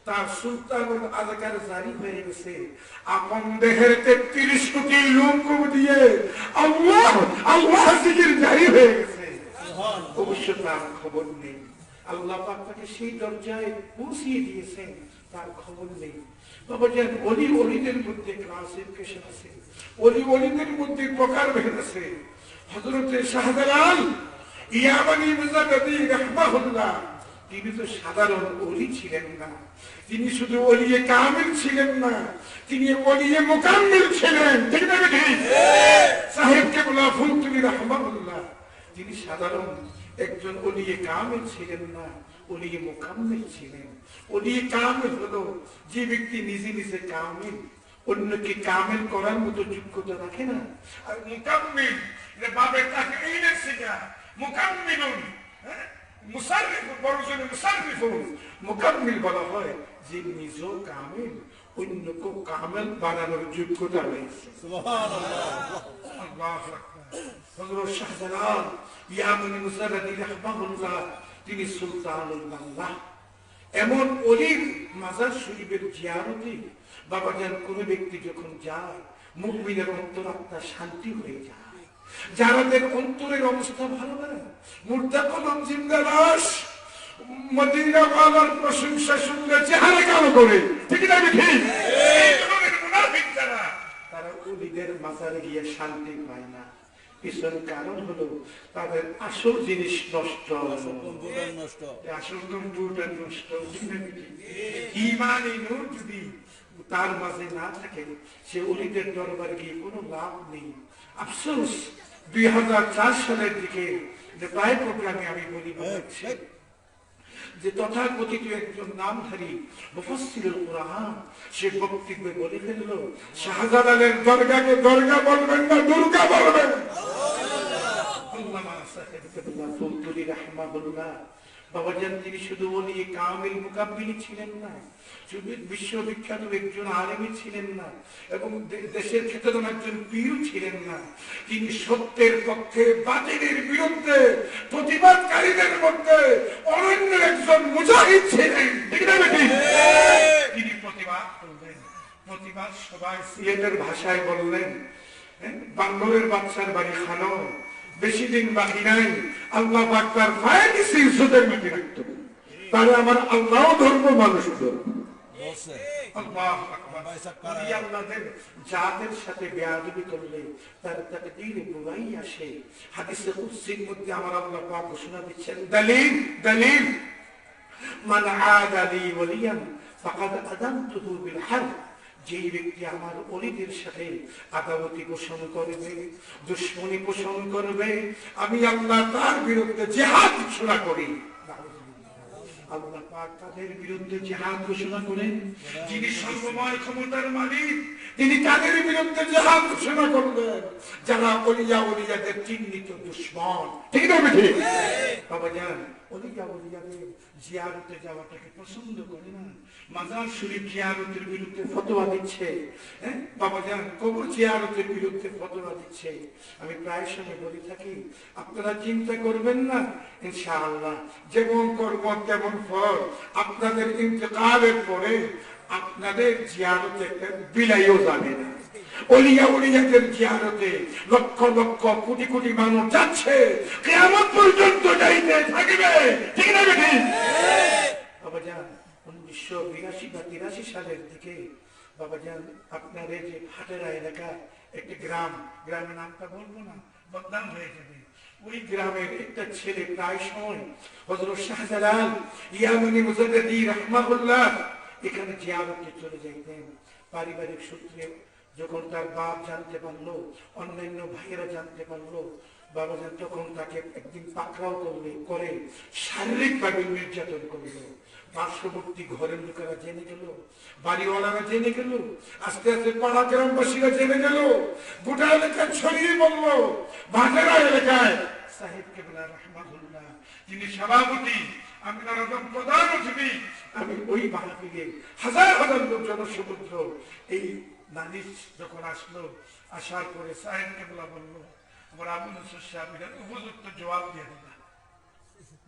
Speaker 1: তার সুলতানুল আজকার জারি হয়ে গেছে, আপন দেহের 33 কোটি লোক দিয়ে আল্লাহ আল্লাহ জিকির জারি হয়ে গেছে, অবশ্য তার খবর নেই। আল্লাহ পাক তাকে সেই দরজায় পৌঁছিয়ে দিয়েছেন, তার খবর নেই। বাবাজান ওলি ওলিদের মধ্যে ক্লাসিফিকেশন আছে, ওলি ওলিদের মধ্যে প্রকারভেদ আছে। হযরতে শাহজালাল ইয়ামানি মুজাদ্দিদি রাহমাহুল্লাহ, তিনি তো সাধারণ ওলি ছিলেন না, তিনি শুধু ওলিয়ে কামিল ছিলেন না, তিনি ওলিয়ে মুকাম্মিল ছিলেন। ঠিক না ঠিক? সাহেব কেবলা ফুলতুলি রাহমাহুল্লাহ, তিনি সাধারণ একজন ওলিয়ে কামিল ছিলেন না, ওলিয়ে মুকাম্মিল ছিলেন। ওলিয়ে কামিল হলো যে ব্যক্তি নিজে নিজে কামিল, অন্যকে কামিল করার মতো যোগ্যতা রাখে না। আর মুকাম্মিল এটা বাবের তাকঈনের সিগা, মুকাম্মিলুন মুসাররিফ, বড়জনে মুসাররিফুন। মুকাম্মিল বলা হয় যে নিজেও কামিল, অন্যকে কামিল বানানোর যোগ্যতা রয়েছে।
Speaker 2: সুবহানাল্লাহ।
Speaker 1: আল্লাহু আকবার। হযরত শাহজালাল ইয়ামানি মুজাদ্দিদি রাহমাহুল্লাহ, তিনি সুলতানুল বাংলা। এমন ওলির মাজার শরীফের জিয়ারতে বাবাজান কোন ব্যক্তি যখন যায়, মুমিনের অন্তরাত্মা শান্তি হয়ে যায়। যারাদের অন্তরের অবস্থা ভালো না, মুর্দা কলম জিন্দা লাশ, মদিনা ওয়ালার প্রশংসা শুনলে চেহারা কালো করে। ঠিক না ঠিক? এই ধরনের মুনাফিক যারা, তারা ওলিদের মাজারে গিয়ে শান্তি পায় না। পিছন কারণ হলো তাদের আসল জিনিস নষ্ট,
Speaker 2: কম্পিউটার নষ্ট,
Speaker 1: আসল কম্পিউটার নষ্ট। ঈমানি নূর যদি তার মাঝে না থাকে, সে ওলিদের দরবারে গিয়ে কোনো লাভ নেই। আফসোস 2004 সালের দিকে প্রায় প্রোগ্রামে আমি বলি যে তথাকথিত একজন নামধারী মুফাসসিরুল কুরআন সে বক্তব্যে বলে ফেলল, শাহজালালের দরগাকে দরগা বলবেন না, দুর্গা বলবেন। আল্লামা সাহেব কেবলা ফুলতুলি রাহমাহুল্লাহ, বাবাজান তিনি শুধু ওলিয়ে কামিল মুকাব্বিল ছিলেন না, শুধু বিশ্ববিখ্যাত একজন আলেমী ছিলেন না, এবং দেশের খ্যাতনাম একজন পীর ছিলেন না, তিনি সত্যের পক্ষে বাতিলের বিরুদ্ধে প্রতিবাদকারীদের মধ্যে অনন্য একজন মুজাহিদ ছিলেন। ঠিক না ঠিক? তিনি প্রতিবাদ করলেন, প্রতিবাদ সবাই সিলেটের ভাষায় বললেন, বান্দরের বাচ্চার বাড়ি খানো, বেশি দিন বাকি নাই, আল্লাহ পাক তার ফায়ে দিছে ইজ্জতের মধ্যে রাখতে। তাহলে আমার আল্লাহ ধর্ম, মানুষ ধর্ম। আল্লাহু আকবার। আল্লাহর জাতের সাথে বেয়াদবি করলে তার তাকদীরে বুরাই আসে। হাদিসে কুদসির মধ্যে আমার আল্লাহ পাক ঘোষণা দিচ্ছেন, দলিল দলিল মান আদা লি ওয়ালিয়ান ফাকাদ আযানতুহু বিল হারব। যে ব্যক্তি আমার ওলিদের সাথে আদাওয়াতি পোষণ করবে, দুশমনী পোষণ করবে, আমি আল্লাহ তার বিরুদ্ধে জিহাদ ঘোষণা করি। আল্লাহ পাক তাদের বিরুদ্ধে জিহাদ ঘোষণা করেন। যিনি সর্বময় ক্ষমতার মালিক, তিনি তাদের বিরুদ্ধে জিহাদ ঘোষণা করবেন যারা ওলিয়া ওলিয়াদের চিহ্নিত দুশমন। ঠিক না বেঠিক? বাবা জান, ওলিয়া ওলিয়াদের জিয়ারতে যাওয়াটাকে পছন্দ করে না। মাজার শরীফ জিয়ারতের বিরুদ্ধে ফতোয়া দিচ্ছে, বাবা জান কবর জিয়ারতের বিরুদ্ধে ফতোয়া দিচ্ছে। আমি প্রায় সময় বলে থাকি, আপনারা চিন্তা করবেন না, ইনশাআল্লাহ যেমন কর্ম তেমন ফল। আপনাদের ইন্তেকালের পরে আপনাদের জিয়ারতে বিলাইও যাবে না। ওলিয়া ওলিয়াদের জিয়ারতে লক্ষ লক্ষ কোটি কোটি মানুষ যাচ্ছে, কিয়ামত পর্যন্ত যাইতে থাকবে। ঠিক না বেটি? বাবা জান, 1982 বা 83 সালের দিকে বাবা জান আপনার এই যে হাটেরা এলাকা একটি গ্রামের নামটা বলবো না, বদনাম হয়ে যাবে। ওই গ্রামের একটা ছেলে প্রায় সময় হযরত শাহজালাল ইয়ামানি মুজাদ্দিদি রাহমাহুল্লাহ এখানে জিয়ারতে চলে যাইতেন। পারিবারিক সূত্রে যখন তার বাপ জানতে পারলো, অন্যান্য ভাইয়েরা জানতে পারলো, বাবা জান তখন তাকে একদিন পাকড়াও করে শারীরিকভাবে নির্যাতন করলো। পার্শ্ববর্তী ঘরের লোকেরা জেনে গেল, বাড়িওয়ালারা জেনে গেল, আস্তে আস্তে পাড়া গ্রামবাসীরা জেনে গেল, গোটা এলাকায় ছড়িয়ে বললো। বাজারা এলাকায় সাহেব কেবলা রাহমাতুল্লাহ যিনি সভাপতি, আমি তার প্রধান অতিথি, আমি ওই মাহফিলে হাজার হাজার লোক জনসমুদ্র এই নালিশ যখন আসলো, আসার পরে সাহেব কেবলা বললো, আমার আবু নসর সাহেব উপযুক্ত জবাব দিয়ে দিলাম,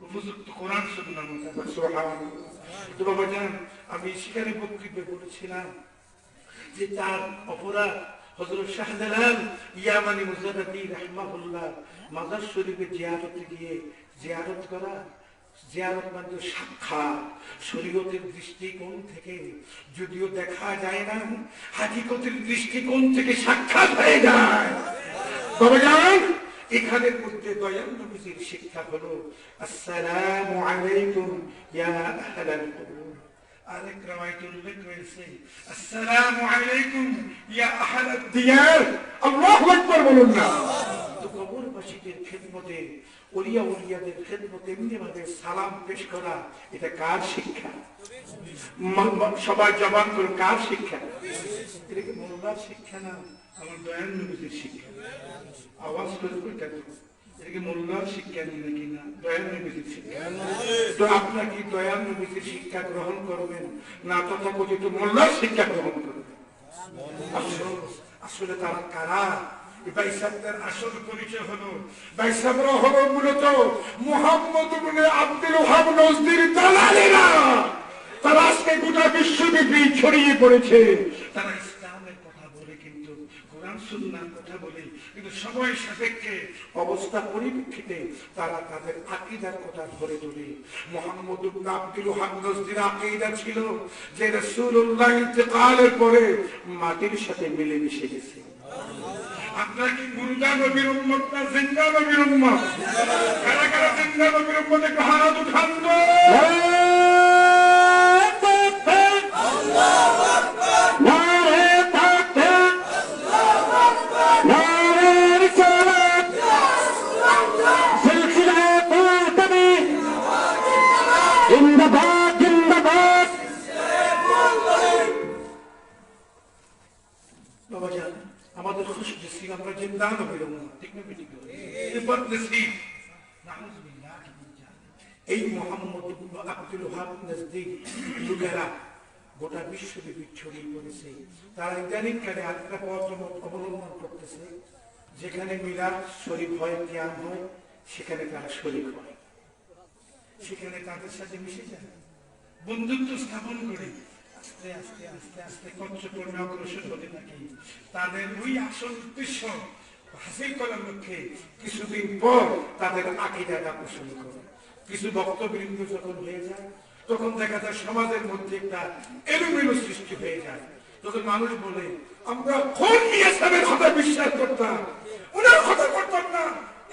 Speaker 1: উপযুক্ত কোরআন সুন্নাহ মোতাবেক। সুবহানাল্লাহ। তো বাবা জান, আমি সেখানে বক্তব্যে বলেছিলাম যে তার অপরাধ হযরত শাহজালাল ইয়ামানি মুজাদ্দিদি রাহমাহুল্লাহ মাজার শরীফে জিয়ারতে গিয়ে জিয়ারত করা, জিয়ারত মানে সাক্ষাৎ শরীয়তের দৃষ্টিকোণ থেকে যদিও দেখা যায় না, হাকিকতের দৃষ্টিকোণ থেকে সাক্ষাৎ হয়ে যায়। বাবা জান, এখানের মধ্যে দয়াল নবীর শিক্ষা হলো আসসালামু আলাইকুম ইয়া আহলাল কুবুর। আরেক রাওয়ায়াতে উল্লেখ হয়েছে আসসালামু আলাইকুম ইয়া আহলাদ দিয়ার। আল্লাহু আকবার বলুন না। তো কবরবাসীদের খিদমতে, ওলিয়া ওলিয়াদের খিদমতে এমনি ভাবে সালাম পেশ করা, এটা কার শিক্ষা? সবাই জবান করে, কার শিক্ষা? এটা কি মোল্লার শিক্ষা না, আমার দয়াল নবীর শিক্ষা? আওয়াজ করে এটা কি মোল্লার শিক্ষা নেই নাকি? না, দয়াল নবীর শিক্ষা। তো আপনার কি দয়াল নবীর শিক্ষা গ্রহণ করবেন না তথাকথিত মোল্লার শিক্ষা গ্রহণ করবেন? আসলে তারা কারা? বাইসাবদের আসল পরিচয় হলো, বাইসাবরা হলো মূলত মুহাম্মদ ইবনে আব্দুল ওয়াহাব নজদির দালালেরা। তারা আজকে গোটা বিশ্বব্যাপী ছড়িয়ে পড়েছে। তারা ইসলামের কথা বলে, কিন্তু কোরআন সুন্নাহর কথা বলে, কিন্তু সময় সাপেক্ষে অবস্থা পরিপ্রেক্ষিতে তারা তাদের আকীদার কথা ধরে তোলে। মুহাম্মদ ইবনে আব্দুল ওয়াহাব নজদির আকীদা ছিল যে রাসূলুল্লাহ ইন্তেকালের পরে মাটির সাথে মিলে মিশে গেছে। আপনারা কি মুর্দা নবীর উম্মত না জিন্দা নবীর উম্মত? কারা কারা জিন্দা নবীর উম্মত একটু হাত উঠান তো। আল্লাহু আকবার, নারে তাকবীর, আল্লাহু আকবার, নারে রিসালাত, ইয়া রাসূলুল্লাহ, সিলসিলাতুল কবীর, জিন্দাবাদ জিন্দাবাদ। বাবা জান, আমাদের খুশি নসিব, আমরা জিন্দা নবীর উম্মত। ঠিক না বেটি? এই বদনসিব নাউযুবিল্লাহ। এই মুহাম্মদ ইবনে আব্দুল ওয়াহাব নজদি লোকেরা গোটা বিশ্বব্যাপী ছড়িয়ে পড়েছে। তারা ইদানিংকালে আরেকটা পথ অবলম্বন করতেছে, যেখানে মিলাদ শরীফ হয়, কিয়াম হয়, সেখানে তারা শরীক হয়, সেখানে তাদের সাথে মিশে যায়, বন্ধুত্ব স্থাপন করে আস্তে আস্তে আস্তে আস্তে কচ্ছপূর্ণ অগ্রসর হতে থাকে। তাদের ওই আসল উদ্দেশ্য হাসিল করার লক্ষ্যে কিছুদিন পর তাদের আকীদাটা পোষণ করে। কিছু বক্তবৃন্দ যখন হয়ে যায়, তখন দেখা যায় সমাজের মধ্যে একটা এলোমেলো সৃষ্টি হয়ে যায়। তখন মানুষ বলে, আমরা কোন মিয়া সাহেবের কথা বিশ্বাস করতাম, ওনার কথা করতাম না,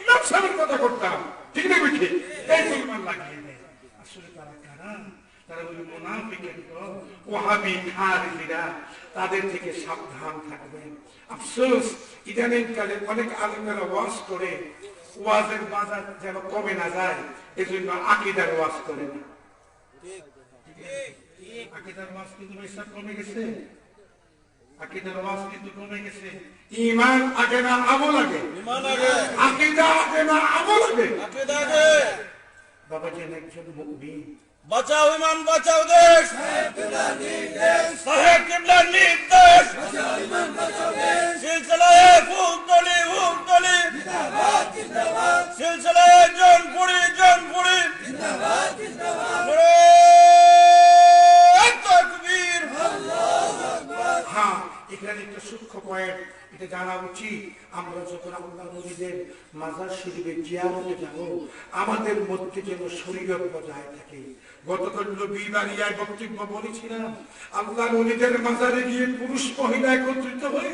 Speaker 1: ইমাম সাহেবের কথা করতাম। ঠিক না বেঠিক? এই পরিমাণ লাগিয়ে দেয়। আসলে তারা কারা? তারা বলে মুনাফিকের দল, ওয়াহাবি খারিজিরা। তাদের থেকে সাবধান থাকবেন। আফসোস, ইদানিংকালে অনেক আলেমেরা ওয়াজ করে, ওয়াজের বাজার যেন কমে না যায়, এজন্য আকীদার ওয়াজ করে না। আকীদার ওয়াজ কিন্তু বেশি কমে গেছে। আকীদার ওয়াজ কিন্তু কমে গেছে। ঈমান আগে না আমল আগে?
Speaker 2: ঈমান আগে।
Speaker 1: আকীদা আগে না আমল আগে?
Speaker 2: আকীদা আগে।
Speaker 1: বাবাজি একজন মুমিন।
Speaker 2: বাঁচাও ঈমান, বাঁচাও দেশ। সাহেব কিবলার নির্দেশ। বাঁচাও ঈমান, বাঁচাও দেশ। সিলসিলায়ে ফুলতলি, ফুলতলি। জিন্দাবাদ, জিন্দাবাদ। সিলসিলায়ে জনপুরি, জনপুরি। জিন্দাবাদ, জিন্দাবাদ। তাকবীর, আল্লাহু আকবার।
Speaker 1: হ্যাঁ, এখানে একটা সূক্ষ্ম পয়েন্ট এটা জানা উচিত। আমরা যখন আল্লাহ নবীদের মাজার শরীফে জিয়ারতে যাব, আমাদের মধ্যে যেন শরীয়ত বজায় থাকে। গতকাল রবিবারিয়ায় বক্তব্য বলেছিলাম, আল্লাহ নবীদের মাজারে গিয়ে পুরুষ মহিলা একত্রিত হয়ে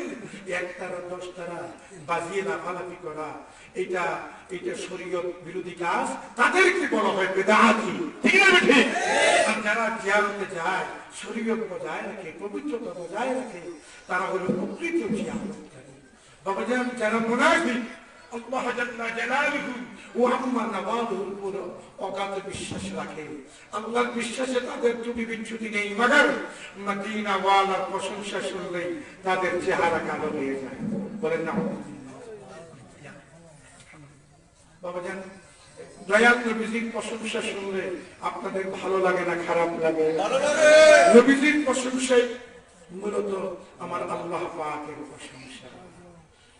Speaker 1: একতারা দশতারা বাজিয়ে লাফালাফি করা, এটা শরীয়ত বিরোধী কাজ। তাদেরকে বলা হয় বেদাতি, ঠিক না ঠিক? আর যারা জিয়ারতে যায়, শরীয়ত বজায় রাখে, পবিত্রতা বজায় রাখে, তারা হলো প্রকৃত জিয়ারতকারী। বাবাজান, যারা মুনাফিক, আল্লাহ জাল্লা জালালুহু ওয়া আম্মা নওয়ালুহুর উপর অগাধ বিশ্বাস রাখে, আল্লাহর বিশ্বাসে তাদের ত্রুটি বিচ্যুতি নেই, মাগার মদিনা ওয়ালার প্রশংসা শুনলেই তাদের চেহারা কালো হয়ে যায়। বলেন না বাবাজান? দয়াল নবীজির প্রশংসা শুনলে আপনাদের ভালো লাগে না খারাপ লাগে?
Speaker 2: ভালো লাগে।
Speaker 1: নবীজির প্রশংসায় মূলত আমার আল্লাহ পাকের প্রশংসা।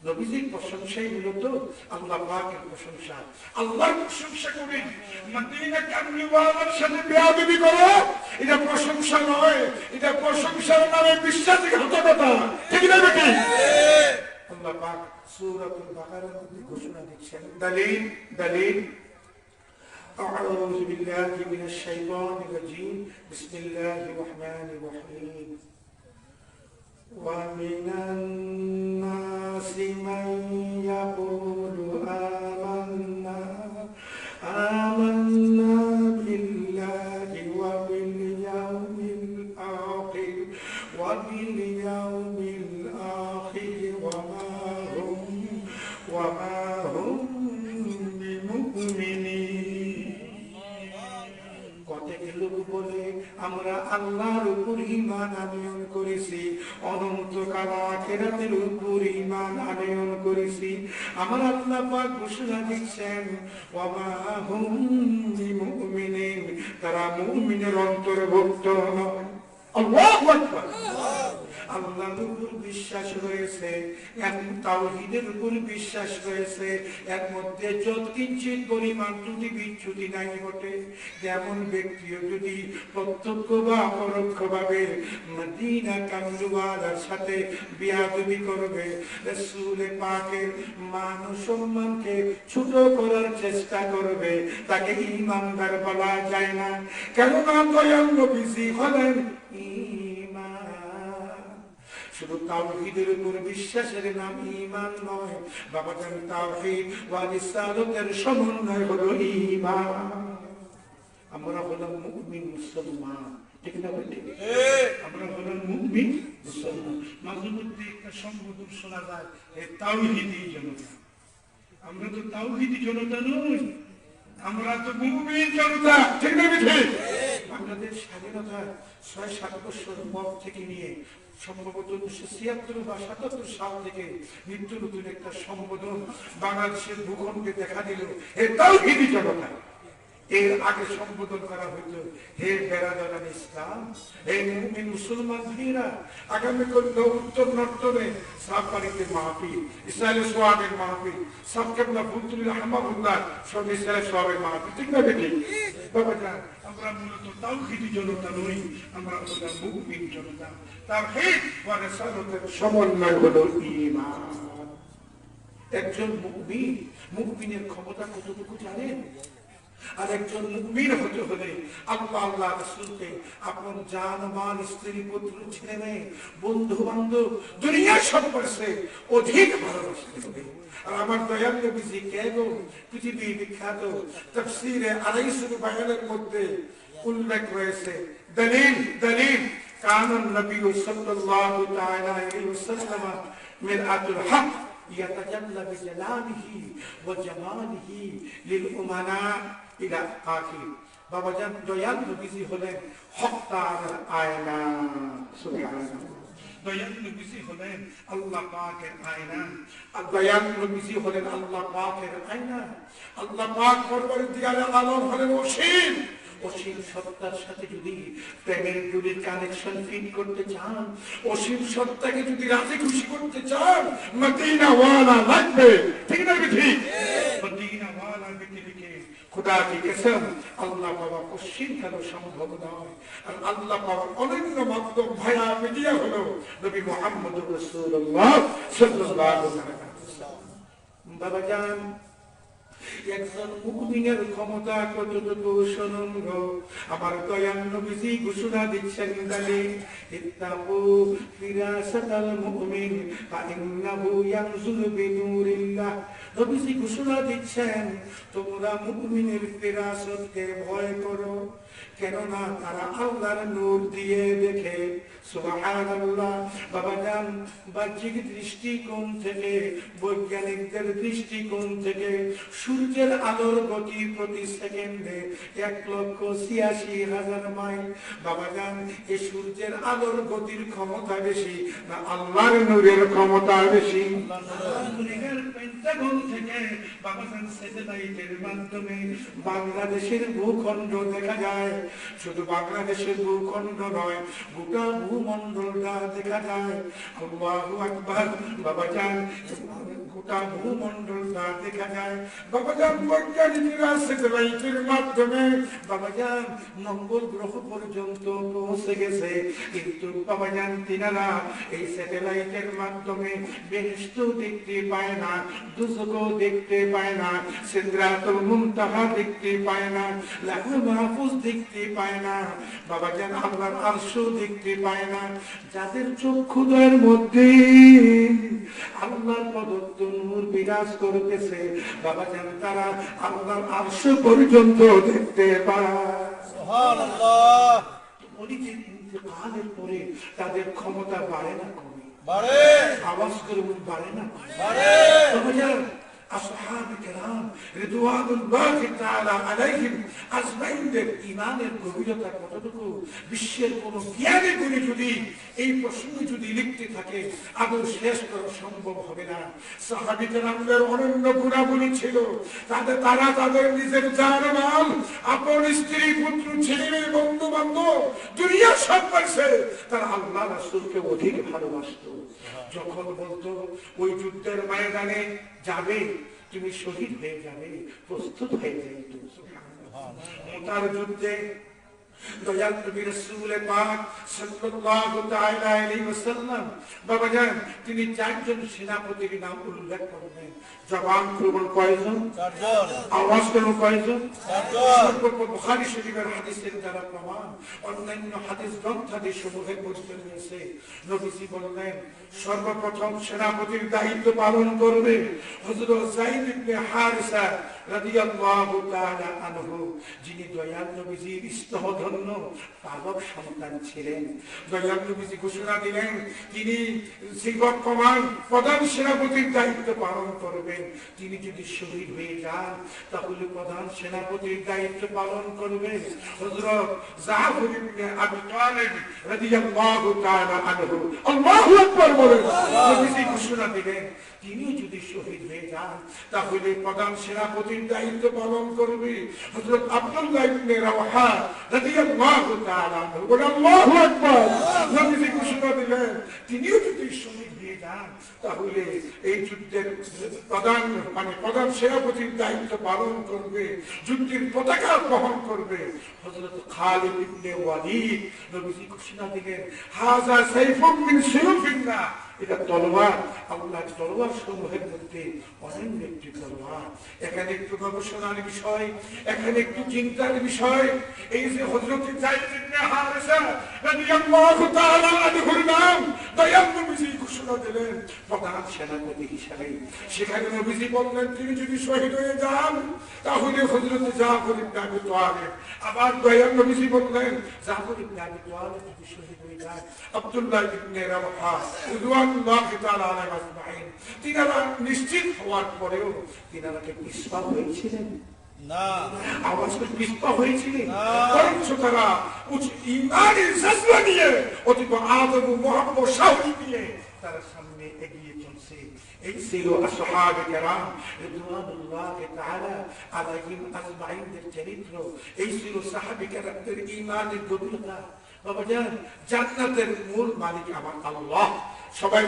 Speaker 1: নবীজির প্রশংসাই মূলত আল্লাহ পাকের প্রশংসা। আল্লাহর প্রশংসা করে মদিনা কামলিওয়ালার সাথে বেয়াদবি করো, এটা প্রশংসা নয়, এটা প্রশংসার নামে বিশ্বাসঘাতকতা, ঠিক না বেটি? আল্লাহ পাক সূরাতুল বাকারার মধ্যে ঘোষণা দিচ্ছেন, দলিল দলিল أعوذ بالله من الشيطان الرجيم بسم الله الرحمن الرحيم ومن الناس من يقول آمنا بالله وباليوم الآخر وما هم بمؤمنين। আমরা আল্লাহর উপর ঈমান আনয়ন করেছি, অনন্তকাল আখিরাতের উপর ঈমান আনয়ন করেছি। আমার আল্লাহ পাক ঘোষণা দিচ্ছেন, ওয়া মা হুম বিমুমিনিন, তারা মুমিনের অন্তর্ভুক্ত নয়। আল্লাহু আকবার। আল্লাহর উপর বিশ্বাস রয়েছে, এক তাওহীদের উপর বিশ্বাস রয়েছে, এর মধ্যে যৎকিঞ্চিৎ পরিমাণ ত্রুটি বিচ্যুতি নাই ঘটে। যেমন ব্যক্তিও যদি প্রত্যক্ষ বা পরোক্ষভাবে মদিনা কামলিওয়ালার সাথে বেয়াদবি করবে, রাসূল পাকের মান ও সম্মানকে ছোট করার চেষ্টা করবে, তাকে ঈমানদার বলা যায় না। কেননা দয়াল নবীজি হলেন শুধু তাওহীদের উপর বিশ্বাসের নাম ঈমান নয় বাবাজান, তাওহীদ ওয়া রিসালাতের সমন্বয় হলো ঈমান। আমরা হলাম মুমিন মুসলমান, ঠিক না বেটি? আমরা হলাম মুমিন মুসলমান। মাঝে মধ্যে একটা সম্বোধন শোনা যায়, তাওহীদি জনতা। আমরা তো তাওহীদি জনতা নই, আমরা তো মুমিন জনতা, ঠিক না বেটি? বাংলাদেশ স্বাধীনতার ৬-৭ বছর পর থেকে নিয়ে সম্ভবত ১৯৭৬ বা ৭৭ সাল থেকে নিত্য নতুন একটা সম্বোধন বাংলাদেশের ভূখণ্ডে দেখা দিল, হে তাওহীদি জনতা। এর আগে সম্বোধন করা হইতো, হে বেরাদারান ইসলাম, হে মুমিন মুসলমান ভাইরা। আগামী উত্তর নর্তনে সাফারিতে মাহফিল, ইসরায়েলের সোয়াবের মাহফিল, সাবকেবলা ফুলতুলির রহমাতুল্লাহ সব ইসরায়েলের সোয়াবের মাহফিল, ঠিক না বেটি? বাবাজান, আমরা মূলত তাওহীদি জনতা নই, আমরা হলাম মুমিন জনতা। তাওহীদ ওয়া রিসালাতের সমন্বয় হলো ঈমান। একজন মুমিনের ক্ষমতা কতটুকু জানেন? আর একজন মুমিন হতে হলে আল্লাহ রাসূলকে আপন জান মাল, স্ত্রী, পুত্র, ছেলে মেয়ে, বন্ধু বান্ধব, দুনিয়ার সম্পর্কে অধিক ভালোবাসতে হবে। আর আমার দয়াল নবীজি কেন পৃথিবী বিখ্যাত তাফসীরে আলাইসুল বায়ানের মধ্যে উল্লেখ রয়েছে, দলিল দলিল কানান নবী সাল্লাল্লাহু তাআলা আলাইহি ওয়াসাল্লাম মিরআতুল হক ইয়াতাজাল্লা বিজালালিহি ওয়া জামালিহি লিল উমানা ইলা আখির। বাবাজান দয়াল নবীজি হলেন হক তাআলার আয়না। সুবহানাল্লাহ। দয়াল নবীজি হলেন আল্লাহ পাকের আয়না। আর দয়াল নবীজি হলেন আল্লাহ পাকের আয়না। আল্লাহ পাক পরবর্তীকালে আলম হলেন অসীম। অসীম সত্তার সাথে যদি প্রেমের জুড়ির কানেকশন ফিট করতে চান, অসীম সত্তাকে যদি রাজি খুশি করতে চান, মদিনা ওয়ালা লাগবে। ঠিক না ঠিক? মদিনা ওয়ালা বিকে খুদা কি কসম আল্লাহ পাওয়া কোশ্চিন কেন সম্ভব নয়। আর আল্লাহ পাওয়ার অনন্য মাধ্যম ভায়া মিডিয়া হলো নবী মুহাম্মদুর রাসূলুল্লাহ সাল্লাল্লাহু আলাইহি ওয়াসাল্লাম। বাবাজান, একজন মুমিনের ক্ষমতা কতটুকু শুনুন গো। আমার দয়াল নবীজি ঘোষণা দিচ্ছেন, তাহলে ইত্তাকু ফিরাসাতাল মুমিন ফা ইন্নাহু ইয়ানজুলু বিনূরিল্লাহ। নবীজি ঘোষণা দিচ্ছেন, তোমরা মুমিনের ফিরাসতকে ভয় করো, কেননা তারা আল্লাহর নূর দিয়ে দেখে। সুবহানাল্লাহ। বাবাজান, বাহ্যিক দৃষ্টিকোণ থেকে, বৈজ্ঞানিকদের দৃষ্টিকোণ থেকে সূর্যের আলোর গতি প্রতি সেকেন্ডে 1,86,000 মাইল। বাবাজান, এই সূর্যের আলোর গতির ক্ষমতা বেশি না আল্লাহর নূরের ক্ষমতা বেশি? পেন্টাগন থেকে বাবাজান স্যাটেলাইটের মাধ্যমে বাংলাদেশের ভূখণ্ড দেখা যায়। শুধু বাংলাদেশের ভূখণ্ড নয়, গোটা ভূমণ্ডলটা দেখা যায়। আল্লাহু আকবার। বাবাজান, গোটা ভূমণ্ডলটা দেখা যায়। বাবাজান, বৈজ্ঞানিকরা স্যাটেলাইটের মাধ্যমে বাবাজান মঙ্গল গ্রহ পর্যন্ত পৌঁছে গেছে। কিন্তু বাবাজান, তিনারা এই স্যাটেলাইটের মাধ্যমে বেহেশত দেখতে পায় না, দুজকও দেখতে পায় না, সিদরাতুল মুনতাহা দেখতে পায় না, লাউহুল মাহফুজ দেখতে পায় না, বাবাজান আল্লাহর আরশও দেখতে পায় না। যাদের চক্ষুদ্বয়ের মধ্যে আল্লাহর প্রদত্ত নূর বিরাজ করতেছে, বাবাজান তারা আল্লাহর আরশ পর্যন্ত দেখতে পায়।
Speaker 2: সুবহানাল্লাহ।
Speaker 1: ওলিদের ইন্তেকালের পরে তাদের ক্ষমতা বাড়ে না কমে?
Speaker 2: বাড়ে।
Speaker 1: আওয়াজ করে বাড়ে না
Speaker 2: বাড়ে?
Speaker 1: বাবাজান, আসহাবে কেরাম রিদওয়ানুল্লাহি তাআলা আলাইহিম আজমাইনদের ঈমানের গভীরতা কতটুকু, বিশ্বের কোন জ্ঞানী গুণী যদি এই প্রসঙ্গে যদি লিখতে থাকে আদৌ শেষ করা সম্ভব হবে না। সাহাবী কেরামদের অনন্য গুণাবলী ছিল। তারা তাদের নিজের জান-মাল, আপন স্ত্রী, পুত্র, ছেলে, বন্ধু বান্ধব, দুনিয়া সব পাইছে, তারা আল্লাহ রাসূলকে অধিক ভালোবাসতো। যখন বলতো ওই যুদ্ধের ময়দানে যাবে, তুমি শহীদ হয়ে যাবে, প্রস্তুত হয়ে যাইত। তার যুদ্ধে দয়াল নবী রাসূল পাক সাল্লাল্লাহু তাআলা আলাইহি ওয়াসাল্লাম বাবাজান তিনি চারজন সেনাপতির নাম উল্লেখ করলেন। জবান খুলুন কয়জন?
Speaker 2: চারজন।
Speaker 1: আওয়াজ করুন কয়জন?
Speaker 2: চারজন।
Speaker 1: বুখারী শরীফের হাদিসের দ্বারা প্রমাণ, অন্যান্য হাদিস গ্রন্থাদি সমূহের মধ্যে রয়েছে। নবীজি বললেন, সর্বপ্রথম সেনাপতির দায়িত্ব পালন করবে হযরত যায়েদ ইবনে হারিসা রাদিয়াল্লাহু তাআলা আনহু, যিনি দয়াল নবীজির স্নেহধন্য পালক সন্তান ছিলেন। দয়াল নবীজি ঘোষণা দিলেন, তিনি সিংহক কমান প্রধান সেনাপতির দায়িত্ব পালন করবেন। তিনি যদি শহীদ হয়ে যান, তাহলে প্রধান সেনাপতির দায়িত্ব পালন করবে হযরত জাফর ইবনে আবি তালিব রাদিয়াল্লাহু তাআলা আনহু। আল্লাহু আকবার বলেন। নবীজি ঘোষণা দিলেন, তিনি যদি শহীদ হয়ে যান, তাহলে প্রধান সেনাপতির দায়িত্ব পালন করবে হযরত আব্দুল্লাহ ইবনে রাওয়াহা রাদিয়াল্লাহু তাআলা আনহু। আল্লাহু আকবার। নবীজি ঘোষণা দিলেন, তিনিও যদি শহীদ হয়ে যান, তাহলে এই যুদ্ধের প্রধান সেনাপতির দায়িত্ব পালন করবে, যুদ্ধের পতাকা বহন করবে হযরত খালিদ ইবনে ওয়ালিদ। নবীজি ঘোষণা দিলেন, হাযা সাইফুম মিন সুয়ুফিল্লাহ, এটা তলোয়ার, আল্লাহর তলোয়ার সমূহের মধ্যে অনন্য একটি তলোয়ার। এখানে একটু গবেষণার বিষয়, এখানে একটু চিন্তার বিষয়। এই যে হযরত যায়েদ ইবনে হারিসা রাদিয়াল্লাহু তাআলা আনহুর নাম দয়াল নবীজি
Speaker 3: ঘোষণা দিলেন প্রধান সেনাপতি হিসাবে। সেখানে নবীজি বললেন তিনি যদি শহীদ হয়ে যান তাহলে হযরত জাফর ইবনে আবি তালিব। আবার দয়াল নবীজি বললেন জাফর ইবনে আবি তালিব যদি শহীদ হয়ে যায় আব্দুল্লাহ ইবনে রাওহা রাদিয়াল্লাহু তাআলা আলাইহি আজমাইন। তিনারা নিশ্চিত হওয়ার পরেও তিনারা কি পিছপা হয়েছিলেন?
Speaker 2: না।
Speaker 3: আওয়াজ করে পিছপা হয়েছিলেন? বরঞ্চ তারা উচ্চ ঈমানের জজবা নিয়ে অতীব আদব ও মুহাব্বত শাহী নিয়ে তারা সামনে এগিয়ে চলছে। এই ছিল আসহাবে কেরাম রিদওয়ানুল্লাহি তাআলা আলাইহিম আজমাইনদের চরিত্র। এই ছিল সাহাবী কেরামদের ঈমানের গভীরতা। বাবাজান, জান্নাতের মূল মালিক আমার আল্লাহ। সবাই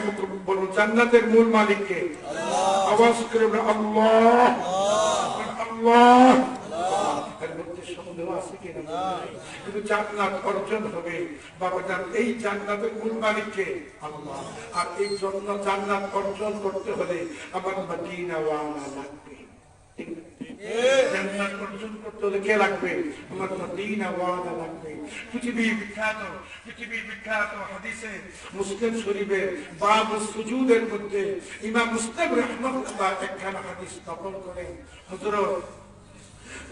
Speaker 3: বলুন জান্নাতের মূল মালিক কে? আল্লাহ। আওয়াজ করে বলুন আল্লাহ আল্লাহ। এর মধ্যে সন্দেহ আছে কিনা? কিন্তু জান্নাত অর্জন হবে বাবাজান, এই জান্নাতের মূল মালিক কে? আল্লাহ। আর এই জন্য জান্নাত অর্জন করতে হলে আমার মদিনা ওয়ালা লাগবে। জান্নাত অর্জন করতে হলে কে লাগবে? আমার মদিনা ওয়ালা লাগবে। পৃথিবীর বিখ্যাত হাদিসে মুসলিম শরীফের বাব সুজুদের মধ্যে ইমাম মুসলিম রাহমাহুল্লাহ একখানা হাদিস নকল করেন। হযরত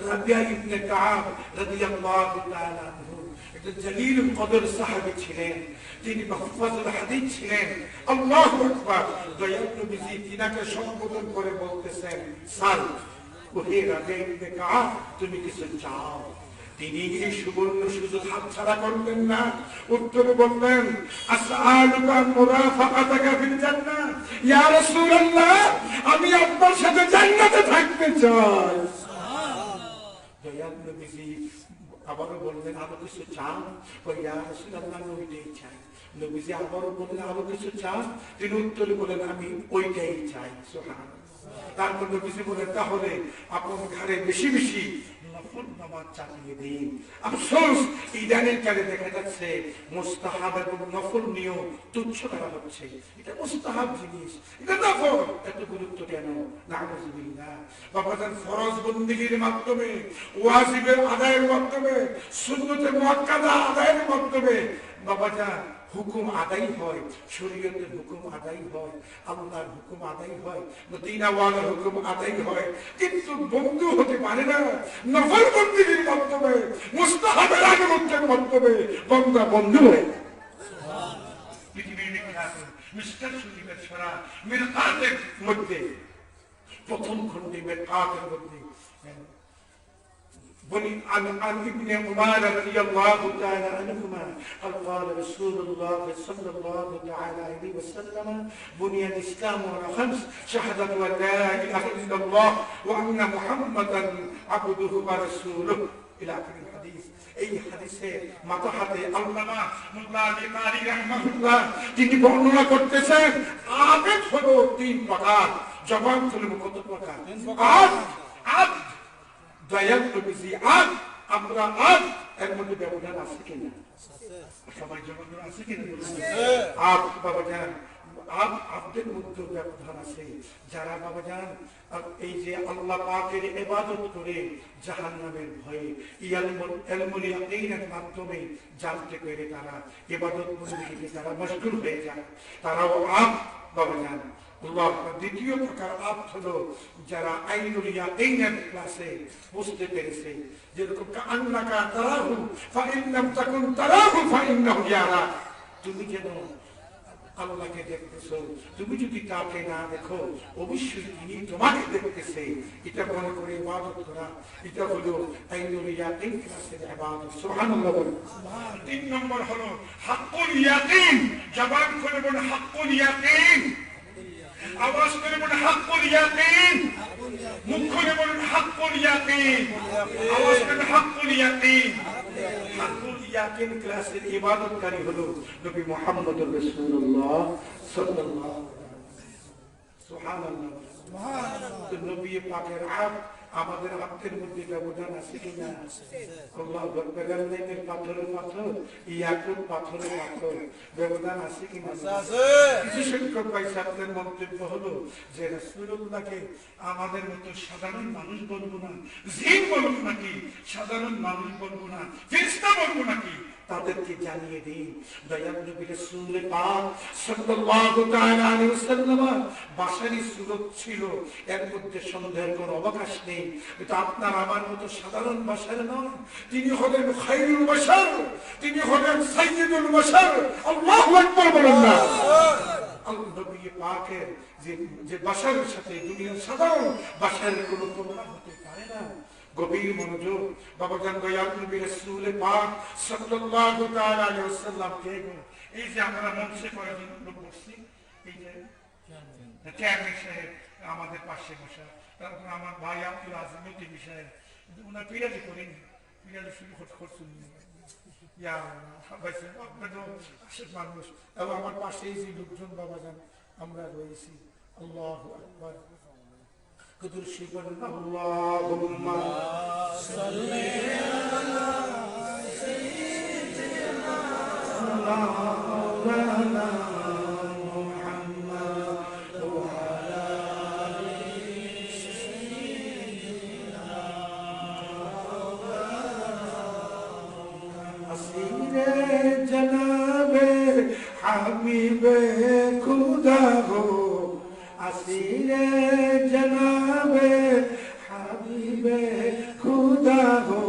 Speaker 3: রাবিয়া ইবনে কাব রাদিয়াল্লাহু তাআলা আনহু একজন জলিলুল কদর সাহাবী ছিলেন। তিনি মাহফুজুল হাদিস ছিলেন। আল্লাহু আকবার। দয়াল নবীজি তিনাকে সম্বোধন করে বলতেছেন সাল ওহে রাবিয়া ইবনে কাব, তুমি কিছু চাও? তিনি এই সুবর্ণ সুযোগ হাতছাড়া করলেন না। উত্তরে বললেন আসআলুকা মুরাফাকাতাকা ফিল জান্নাহ। ইয়া রাসূলুল্লাহ, আমি আপনার সাথে জান্নাতে থাকতে চাই। দয়াল নবীজি আবারও বললেন আরো কিছু চান? ইয়া রাসূলুল্লাহ, আমি ওইটাই চাই। নবীজি আবারও বললেন আরো কিছু চান? তিনি উত্তরে বললেন আমি ওইটাই চাই। সুবহানাল্লাহ। তারপর নবীজি বললেন তাহলে আপনার ঘরে বেশি বেশি নফল নামাজ চালিয়ে দিন। আফসোস ইদানের কালে দেখা যাচ্ছে মুস্তাহাব এবং নফল নিয়েও তুচ্ছ করা হচ্ছে। এটা মুস্তাহাব জিনিস, এটা নফল, এত গুরুত্ব কেন? নাউযুবিল্লাহ। বাবাজান, ফরজ বন্দেগীর মাধ্যমে, ওয়াজিবের আদায়ের মাধ্যমে, সুন্নতে মুআক্কাদা আদায়ের মাধ্যমে বাবাজান হুকুম আদায় হয়, শরীয়তের হুকুম আদায় হয়, আল্লাহর হুকুম আদায় হয়, মদিনা ওয়ালার হুকুম আদায় হয়। কিন্তু বন্ধু হতে পারে না নফল বন্দেগীর মাধ্যমে, মুস্তাহাবের আনুগত্যের মাধ্যমে বান্দা বন্ধু হয়। পৃথিবীর বিখ্যাত মিশকাত শরীফের সূরা মিরকাতের মধ্যে প্রথম খণ্ডে মিরকাতের মধ্যে عن ابن عمر رضي الله تعالى عنهما قال رسول الله صلى الله تعالى عليه وسلم بني الاسلام على خمس شهادة ان لا اله الا الله وان محمدا عبده ورسوله الى اخر الحديث। এই হাদিসে মাতাহাতে আল্লামা মুল্লা আলী কারি রাহমাতুল্লাহ তিনি বর্ণনা করতেছেন আবেদ হলো তিন প্রকার, জবান হলো কত প্রকার? আদ দয়াল নবীজি আদ, আমরা আদ, এর মধ্যে ব্যবধান আছে কিনা? সবাই জবান আছে কিনা? আদ বাবাজান, আদ আব্দের মধ্যে ব্যবধান আছে। যারা বাবাজান এই যে আল্লাহ পাকের ইবাদত করে জাহান্নামের ভয়ে ইলমুল ইয়াকিনের মাধ্যমে জানতে পেরে তারা ইবাদত বন্দেগীতে তারা মশগুল হয়ে যায়, তারাও আদ বাবাজান। দ্বিতীয় প্রকার আদ হলো যারা আইনুল ইয়াকিনের ক্লাসে বুঝতে পেরেছে, যেরকম কাআন্নাকা তারাহু ফাইন লাম তাকুন তারাহু ফাইন্নাহু ইয়ারাক। তুমি যেন আল্লাহকে দেখতেছো, তুমি যদি তাকে না দেখো অবশ্যই তিনি তোমাকে দেখতেছে। এটা মনে করে ইবাদত করা, এটা হলো আইনুল ইয়াকিন ক্লাসের ইবাদত। সুবহানাল্লাহ। তিন নম্বর হলো হাক্কুল ইয়াকিন। জবান খুলে বলে হাক্কুল ইয়াকিন, আওয়াজ করে বলে হাক্কুল ইয়াকিন, মুখ খুলে বলে হাক্কুল ইয়াকিন, আওয়াজ করে হাক্কুল ইয়াকিন। হাক্কুল ইয়াকিন ক্লাসের ইবাদতকারী হলো নবী মুহাম্মদুর রাসূলুল্লাহ সাল্লাল্লাহু আলাইহি ওয়াসাল্লাম। সুবহানাল্লাহ। সুবহানাল্লাহ। নবী পাকের আমাদের হাতের মধ্যে ব্যবধান আছে কিনা? আল্লাহ বেগালের পাথরের পাথর, ইয়াকুত পাথরের পাথর, ব্যবধান আছে কিনা? কিছু সংখ্যক ভাই ছাত্রের মন্তব্য হলো যে রাসূলুল্লাহকে আমাদের মতো সাধারণ মানুষ বলবো না, জিন বলবো নাকি, সাধারণ মানুষ বলবো না, ফেরেশতা বলবো নাকি? তাদেরকে জানিয়ে দিন দয়াল নবী রাসূল পাক সাল্লাল্লাহু তাআলা আলাইহি ওয়াসাল্লাম বাশারি সুরত ছিল, এর মধ্যে সন্দেহের কোনো অবকাশ নেই। কিন্তু আপনার আমার মতো সাধারণ বাশার নন, তিনি হলেন খায়রুল বাশার, তিনি হলেন সাইয়্যিদুল বাশার। আল্লাহু আকবার বলেন না। আল্লাহ নবী পাকের যে বাশারের সাথে দুনিয়ার সাধারণ বাশারের কোনো তুলনা হতে পারে না। গভীর মনোযোগ। বাবা জান দয়াল নবী রাসূল পাক সাল্লাল্লাহু তাআলা আলাইহি ওয়াসাল্লাম কে গো? এই যে আমরা মঞ্চে কয়েকজন লোক বসছি, এই যে চেয়ারম্যান সাহেব আমাদের পাশে বসা, তারপর আমার ভাই আব্দুল আজম টিভি সাহেব, ওনার পিরালি করেন, পিরালি শুরু করছেন মানুষ, এবং আমার পাশে এই যে লোকজন বাবা জান আমরা রয়েছি। আল্লাহু আকবার। কুদুর শিবন আল্লাহুম্মা সাল্লি আলা সাইয়্যিদিনা মাওলানা মুহাম্মদ ওয়া আলা আলি সাইয়্যিদিনা আসিরে জনাবে হাবিবে খুদা গো, আসিরে জনাবে হাবিবে খুদা গো,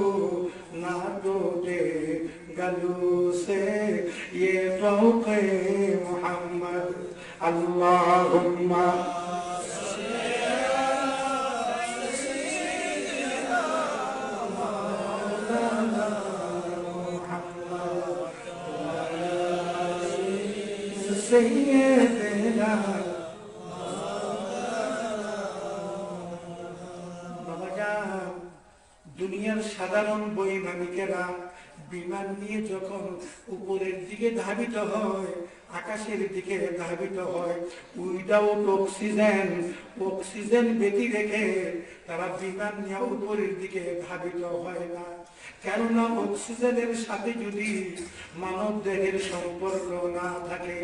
Speaker 3: না তোরে গলু সে ये फौक़े मोहम्मद अल्लाहुम्मा सैयदना। দুনিয়ার সাধারণ বৈমানিকেরা বিমান নিয়ে যখন উপরের দিকে ধাবিত হয়, আকাশের দিকে ধাবিত হয়, উইদাউট অক্সিজেন, অক্সিজেন ব্যতি রেখে তারা বিমান নিয়ে উপরের দিকে ধাবিত হয় না। কেননা অক্সিজেনের সাথে যদি মানব দেহের সম্পর্ক না থাকে,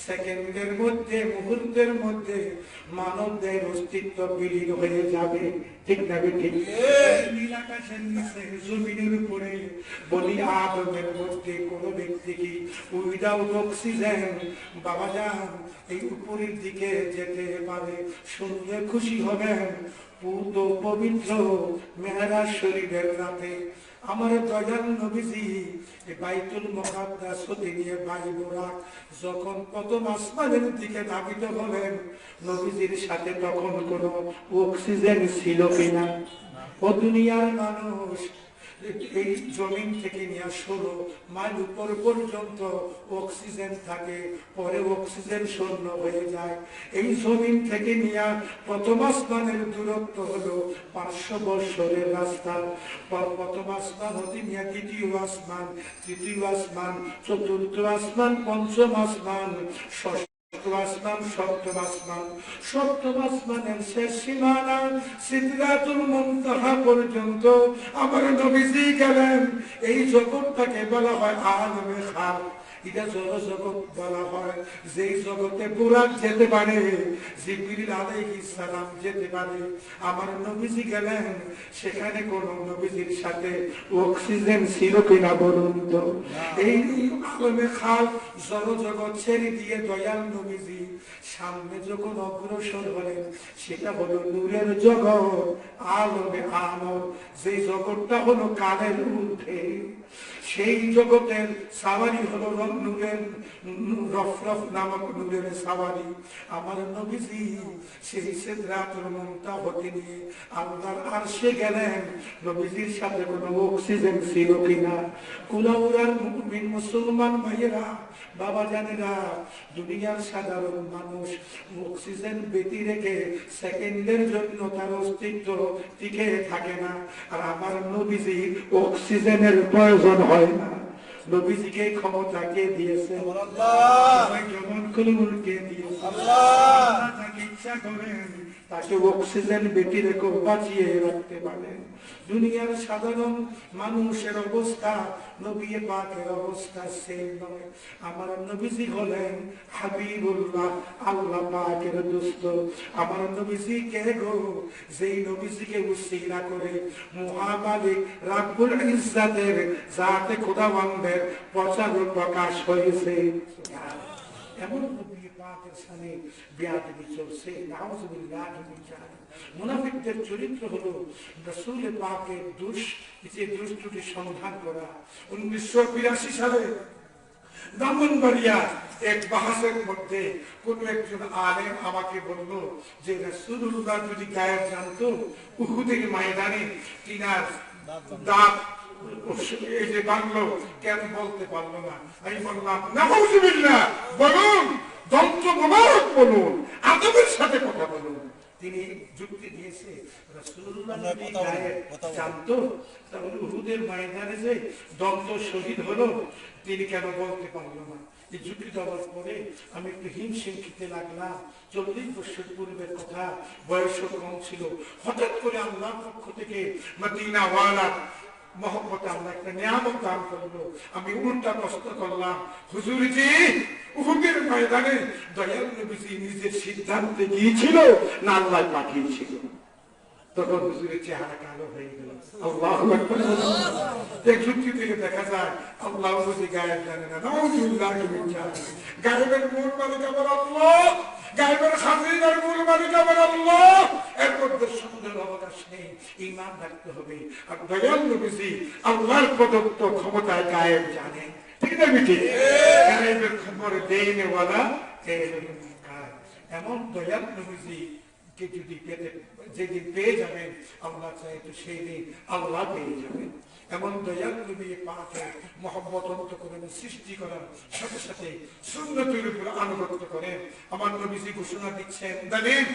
Speaker 3: সেকেন্ডের মধ্যে, মুহূর্তের মধ্যে মানব দেহের অস্তিত্ব বিলীন হয়ে যাবে। ঠিক না ঠিক? নীল আকাশের নিচে জমিনের উপরে বলি আদমের মধ্যে কোন ব্যক্তি কি উইদাউট অক্সিজেন বাবা যান এই উপরের দিকে যেতে পারে? শুনলে খুশি হবেন, পূত পবিত্র মেহরাজ শরীফের রাতে আমার দয়াল নবীজি বাইতুল মুকাদ্দাস হতে নিয়ে বাইবুরাক যখন প্রথম আসমানের দিকে ধাবিত হলেন, নবীজির সাথে তখন কোনো অক্সিজেন ছিল কিনা? ও দুনিয়ার মানুষ, এই জমিন থেকে নিয়ে 16 মাইল উপর পর্যন্ত অক্সিজেন থাকে, পরে অক্সিজেন শূন্য হয়ে যায়। এই জমিন থেকে নিয়ে প্রথম আসমানের দূরত্ব হলো 500 বছরের রাস্তা। প্রথম আসমান হতে নিয়ে দ্বিতীয় আসমান, তৃতীয় আসমান, চতুর্থ আসমান, পঞ্চম আসমান, ষষ্ঠ আসমান, সপ্তম আসমান, সপ্তম আসমানের শেষ সীমানা সিদরাতুল মুনতাহা পর্যন্ত আমার নবীজি গেলেন। এই জগৎটাকে বলা হয় আলমে খাক। এটা জড় জগৎ বলা হয়, যেই জগতে বুরাক যেতে পারে, জিবরিল আলাইহিস সালাম যেতে পারে। আমার নবীজি গেলেন, সেখানে কোন নবীজির সাথে অক্সিজেন ছিল কিনা বলুন তো? এই আলমে খাক জড় জগৎ ছেড়ে দিয়ে দয়াল নবীজি সামনে যখন অগ্রসর হলেন, সেটা হলো নূরের জগৎ, আলমে আনর, যেই জগৎটা হলো কালের ঊর্ধ্বে। সেই জগতের সাওয়ারি হলো নূরের রফরফ নামক নূরের সাওয়ারি। আমার নবীজি সেই সিদরাতুল মুনতাহা হতে নিয়ে আল্লাহর আরশে গেলেন। নবীজির সাথে কোনো অক্সিজেন ছিল কিনা? কুলাউরার মুমিন মুসলমান ভাইয়েরা, বাবা জানেরা, দুনিয়ার সাধারণ মানুষ অক্সিজেন ব্যতি রেখে সেকেন্ডের জন্য তার অস্তিত্ব টিকে থাকে না। আর আমার নবীজি অক্সিজেনের প্রয়োজন হয় না। নবীজিকে ক্ষমতা কে দিয়েছে? আল্লাহ। জবান খুলে কে দিয়েছে? আল্লাহ। যাকে ইচ্ছা করেন
Speaker 1: তাকে অক্সিজেন বেটি রেখে বাঁচিয়ে রাখতে পারেন। দুনিয়ার সাধারণ মানুষের অবস্থা নবী পাকের অবস্থা সেম নয়। আমার নবীজি হলেন হাবিবুল্লাহ, আল্লাহ পাকের দোস্ত। আমার নবীজি কে গো? যেই নবীজিকে উসিলা করে মহামালিক রাব্বুল ইজ্জাতের জাতে খোদাবন্দের প্রচার প্রকাশ হয়েছে। এমন নবী পাকের সামনে বেয়াদবি চলছে, নাউযুবিল্লাহ মিন যালিক। মুনাফিকদের চরিত্র হলো রাসূল পাকের দুষ্টুটি সন্ধান করা। 1982 সালে ব্রাহ্মণবাড়িয়া এক বাহাসের মধ্যে কোন একজন আলেম আমাকে বলল যে রাসূলুল্লাহ যদি গায়েব জানতো উহুদের ময়দানে তিনার দাঁত এই যে বাংলো কেন বলতে পারলো না। আমি বললাম নাউযুবিল্লাহ, বলুন, দন্ত মোবারক বলুন, আদবের সাথে কথা বলুন। তিনি যুক্তি দিয়েছে রাসূলুল্লাহ যদি গায়েব জানতো তাহলে উহুদের ময়দানে যে দন্ত শহীদ হলো তিনি কেন বলতে পারলো না। এই যুক্তি দেওয়ার পরে আমি একটু হিমশিম খেতে লাগলাম। 40 বছর পূর্বের কথা, বয়সও কম ছিল। হঠাৎ করে আল্লাহর পক্ষ থেকে মদিনা ওয়ালা মহব্বত আল্লাহ একটা নিয়ামত দান করলো। আমি উল্টা প্রশ্ন করলাম, হুজুরজি উহুদের ময়দানে দয়াল নবীজি নিজের সিদ্ধান্তে গিয়েছিল না আল্লাহ পাঠিয়েছিল? তখন হুজুরের চেহারা কালো হয়ে গেল। আল্লাহু আকবার। এই যুক্তি থেকে দেখা যায় আল্লাহ যদি গায়েব জানে না। নাউযুবিল্লাহ মিন যালিক। গায়েবের মূল মালিক আমার আল্লাহ, গায়েবের খাজিনার মূল মালিক আমার আল্লাহ। এর মধ্যে সন্দেহের অবকাশ নেই, ঈমান রাখতে হবে। আর দয়াল নবীজি আল্লাহর প্রদত্ত ক্ষমতায় গায়েব জানেন, ঠিক না বেটি? গায়েবের খবর দেনে ওয়ালা এমন দয়াল নবীজি কে যদি পেতে যেদিন পেয়ে যাবেন আল্লাহ চাই তো সেই দিন আল্লাহ পেয়ে যাবেন। এমন দয়াল নবী পাকের মহব্বত অন্তঃকরণে সৃষ্টি করার সাথে সাথে সুন্নতের উপর আনুগত্য করেন। আমার নবীজি ঘোষণা দিচ্ছেন, জানেন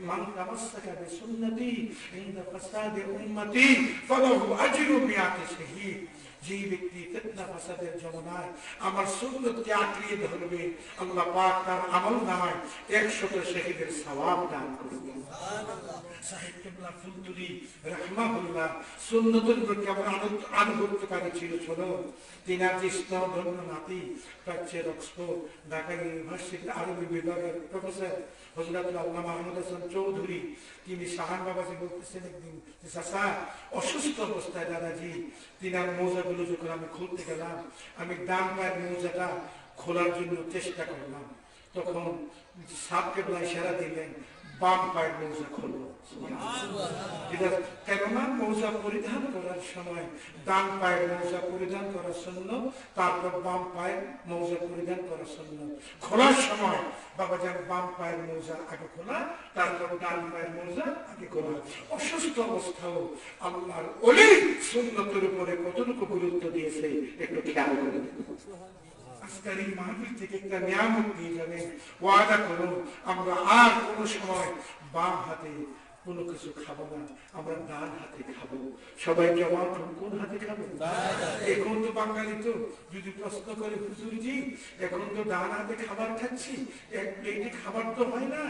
Speaker 1: মান তামাসসাকা বিসুন্নতি ইনদা ফাসাদি উম্মতি ফালাহু আজরু মিআতি শাহীদ। যে ব্যক্তি ফিতনা ফাসাদের যমুনায় আমার সুন্নতকে আঁকড়িয়ে ধরবে আল্লাহ পাক তার আমলনামায় 100 শহীদের সওয়াব দান করবেন। সুবহানাল্লাহ। সাহেব কিবলা ফুলতুলি রাহমাহুল্লাহ সুন্নতের প্রতি কেমন আনুগত্যকারী ছিল শোনো। তিনার যে স্নেহধন্য নাতি প্রাচ্যের অক্সফোর্ড ঢাকা ইউনিভার্সিটির আরবি বিভাগের প্রফেসর হযরত আল্লামা মাহমুদ হাসান চৌধুরী, তিনি শাহান বাবাজি বলতেছেন একদিন, চাচা অসুস্থ অবস্থায় দাদাজি তিনার মৌজাগুলো যখন আমি খুলতে গেলাম, আমি ডান পায়ের মৌজাটা খোলার জন্য চেষ্টা করলাম, তখন সাহেব কিবলা ইশারা দিলেন বাম পায়ের মৌজা খোলো। কেননা মৌজা পরিধান করার সময় ডান পায়ের মৌজা পরিধান করা সুন্নাত, তারপর বাম পায়ের মৌজা পরিধান করা সুন্নাত। খোলার সময় বাবা যেন বাম পায়ের মৌজা আগে খোলা, তারপর ডান পায়ের মৌজা আগে খোলা। অসুস্থ অবস্থাও আল্লাহর ওলি সুন্নতের উপরে কতটুকু গুরুত্ব দিয়েছে একটু খেয়াল করে দেখুন। আজকের এই মাহফিল থেকে একটা নিয়ামত দিয়ে যাবেন, ওয়াদা করুন আমরা আর কোনো সময় বাম হাতে কোনো কিছু খাবো না, আমরা ডান হাতে খাবো। সবাই জবাব কোন হাতে খাবো? এখন তো বাঙালি তো যদি প্রশ্ন করে হুজুরজি এখন তো ডান হাতে খাবার খাচ্ছি, এক প্লেটে খাবার তো হয় না,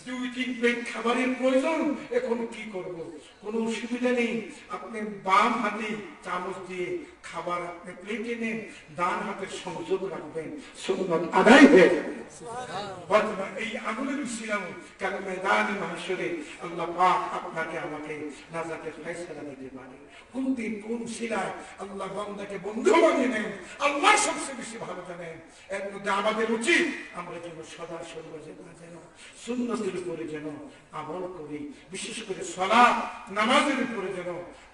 Speaker 1: 2-3 প্লেট খাবারের প্রয়োজন, এখন কি করব? কোনো অসুবিধা নেই, আপনি বাম হাতে চামচ দিয়ে খাবার আপনি প্লেটে নেন, ডান হাতের সংযোগ রাখবেন, সুন্নাত আদায় হয়ে যাবে। বর্তমান এই আমলের উসিলাও কাল ময়দানে মাহশরে আল্লাহ পাক আপনাকে আমাকে নাজাতের ফয়সালা দিতে পারে। কোন দিন কোন উসিলায় আল্লাহ বান্দাকে বন্ধু বানিয়ে নেন আল্লাহ সবচেয়ে বেশি ভালো জানেন। এর মধ্যে আমাদের উচিত আমরা যেন সদা সর্বজনা যেন সুন্নতের উপরে যেন আমল করি, বিশেষ করে সালাত নামাজের উপরে যেন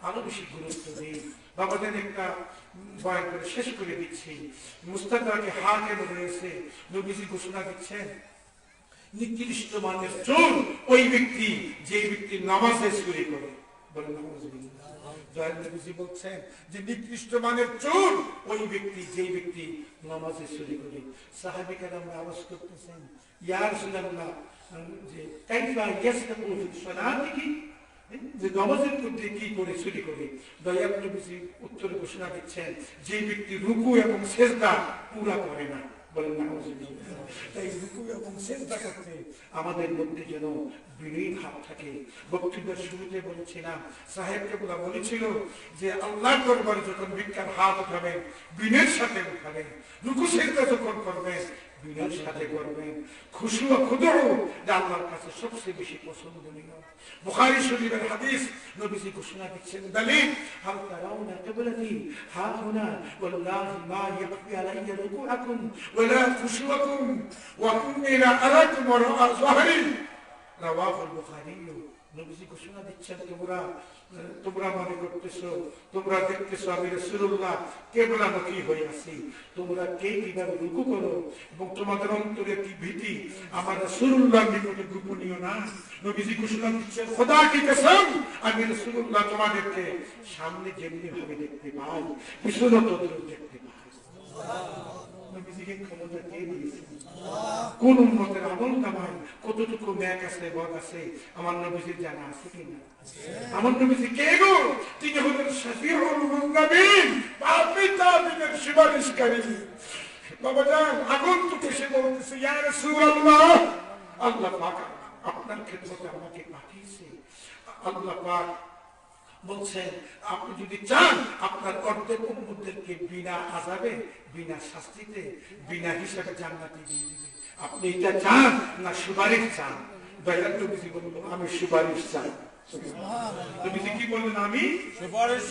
Speaker 1: আরো বেশি গুরুত্ব দিই। বাবাদের একটা বয়ান করে শেষ করে দিচ্ছি। মুস্তাদরাকে হাকিম রয়েছে, নবীজি ঘোষণা দিচ্ছেন নিকৃষ্ট মানের চোর ওই ব্যক্তি যে ব্যক্তি নামাজে চুরি করে। বলেন নাউযুবিল্লাহ। দয়াল নবীজি বলছেন যে নিকৃষ্ট মানের চোর ওই ব্যক্তি যে ব্যক্তি নামাজে চুরি করে। সাহাবী কেরাম আওয়াজ করতেছেন ইয়া রাসূলুল্লাহ, যে কাইফা ইয়াসতাকু ফি সালাতিহি, যে নামাজের মধ্যে কি করে চুরি করে? দয়াল নবীজি উত্তরে ঘোষণা দিচ্ছেন যে ব্যক্তি রুকু এবং সিজদা পুরা করে না। বলেন নাউজুবিল্লাহ। তাই রুকু এবং সিজদা করতে আমাদের মধ্যে যেন বিনয়ী ভাব থাকে। বক্তৃতার শুরুতে বলেছিলাম, সাহেব কেবলা বলেছিল যে আল্লাহর দরবারে যখন ভিক্ষার হাত উঠাবেন বিনয়ের সাথে উঠাবেন, রুকু সিজদা যখন করবেন বিনয়ের সাথে করবেন, খুশু ও খুদু যা আল্লাহর কাছে সবচেয়ে বেশি পছন্দনীয়। বুখারী শরীফের হাদিস, নবীজি ঘোষণা দিচ্ছেন, দালিল হাল তারাউনা কিবলাতি হা হুনা ওয়াল্লাহি মা ইয়াখফি আলাইয়া রুকুআকুম ওয়ালা খুশুআকুম ওয়া ইন্নী লা আরাকুম ওয়া যাহরি, রাওয়াহুল বুখারী। নবীজি ঘোষণা দিচ্ছেন, তোমরা মনে করতেছো, তোমরা দেখতেছো আমি রাসূলুল্লাহ কিবলামুখী হয়ে আছি, তোমরা কে কিভাবে রুকু করো এবং তোমাদের অন্তরে কি ভীতি আমার রাসূলুল্লাহর নিকটে গোপনীয় না। নবীজি ঘোষণা দিচ্ছেন, খোদা কি কসম, আমি রাসূলুল্লাহ তোমাদেরকে সামনে যেমনি ভাবে দেখতে পাই, পিছনে তদ্রুপ দেখতে পাই। নবীজিকে ক্ষমতা কে দিয়েছেন? কোন উম্মতের আমল নামায় কতটুকু ন্যাক আছে, বদ আছে আমার নবীজির জানা আছে কিনা? আমার নবীজি কে গো? তিনি হলেন শাফিউল মুযনিবিন, পাপী তাবিনের সুপারিশকারী। বাবা জান, আগন্তুক এসে বলতেছে, ইয়া রাসূলুল্লাহ, আল্লাহ পাক আপনার খেদমতে আমাকে পাঠিয়েছে। আল্লাহ পাক বলছেন, আপনি যদি চান আপনার অর্ধেক উম্মতদেরকে বিনা আযাবে, বিনা শাস্তিতে, বিনা হিসাবে জান্নাতে দিয়ে দিবে। আপনি এটা চান না সুপারিশ চান? দয়াল নবীজি বলল, আমি সুপারিশ চাই। নবীজি কি বললেন? আমি সুপারিশ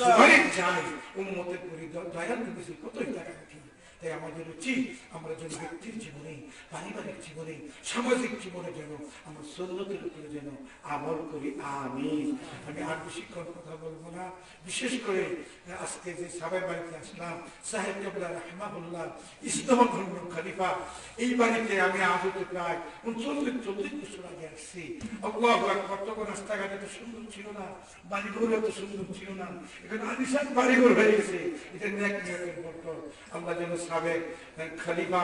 Speaker 1: চাই। উম্মতের পরিদয় দয়াল নবীজি কতই টাকা রাখি। তাই আমাদের উচিত আমরা যেন ব্যক্তির জীবনে, পারিবারিক জীবনে, সামাজিক জীবনে যেন আমরা সুন্নতের উপরে যেন আমল করি। আমিন। আমি আর বেশিক্ষণ কথা বলবো না। বিশেষ করে আজকে যে সাহেবের বাড়িতে আসলাম, সাহেব কেবলা রাহমাহুল্লাহ ইসলাম ধর্ম খলিফা, এই বাড়িতে আমি আজ হতে প্রায় 39-40 বছর আগে আসছি। আল্লাহু আকবার। তখন রাস্তাঘাট এত সুন্দর ছিল না, বাড়িঘর এত সুন্দর ছিল না, এখানে আলিশান বাড়িঘর হয়ে গেছে। এটা নেক নিয়তের বরকত। আল্লাহ যেন সাবেক খলিফা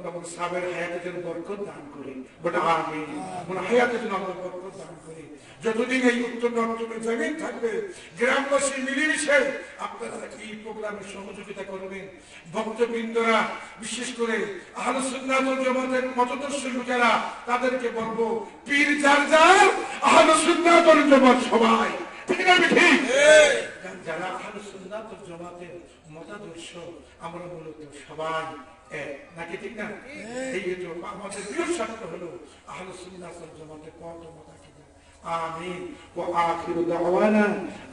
Speaker 1: এবং সাবের হায়াতে যেন বরকত দান করে। বলে আমিন। মানে হায়াতে যেন আল্লাহ বরকত দান করে। যতদিন এই উত্তর অঞ্চলে জমিন থাকবে, গ্রামবাসী মিলেমিশে আপনারা এই প্রোগ্রামে সহযোগিতা করবেন। ভক্তবৃন্দরা, বিশেষ করে আহলে সুন্নাত ওয়াল জামাতের মতাদর্শী লোকেরা, তাদেরকে বলবো, পীর যার যার, আহলে সুন্নাত ওয়াল জামাত সবাই। ঠিক আছে? ঠিক। যারা আহলে সুন্নাত ওয়াল জামাতের মতাদর্শ, আমরা মূলত সবাই এক, নাকি ঠিক না? এই যে আমাদের প্রিয় স্বার্থ হলো আহলে সুন্নাত ওয়াল জামাতের পথ মত। آمين وآخر دعوانا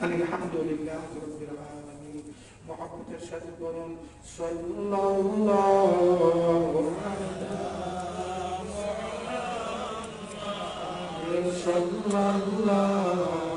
Speaker 1: أن الحمد لله رب العالمين. محمد الشهد برون صلى الله عليه وسلم.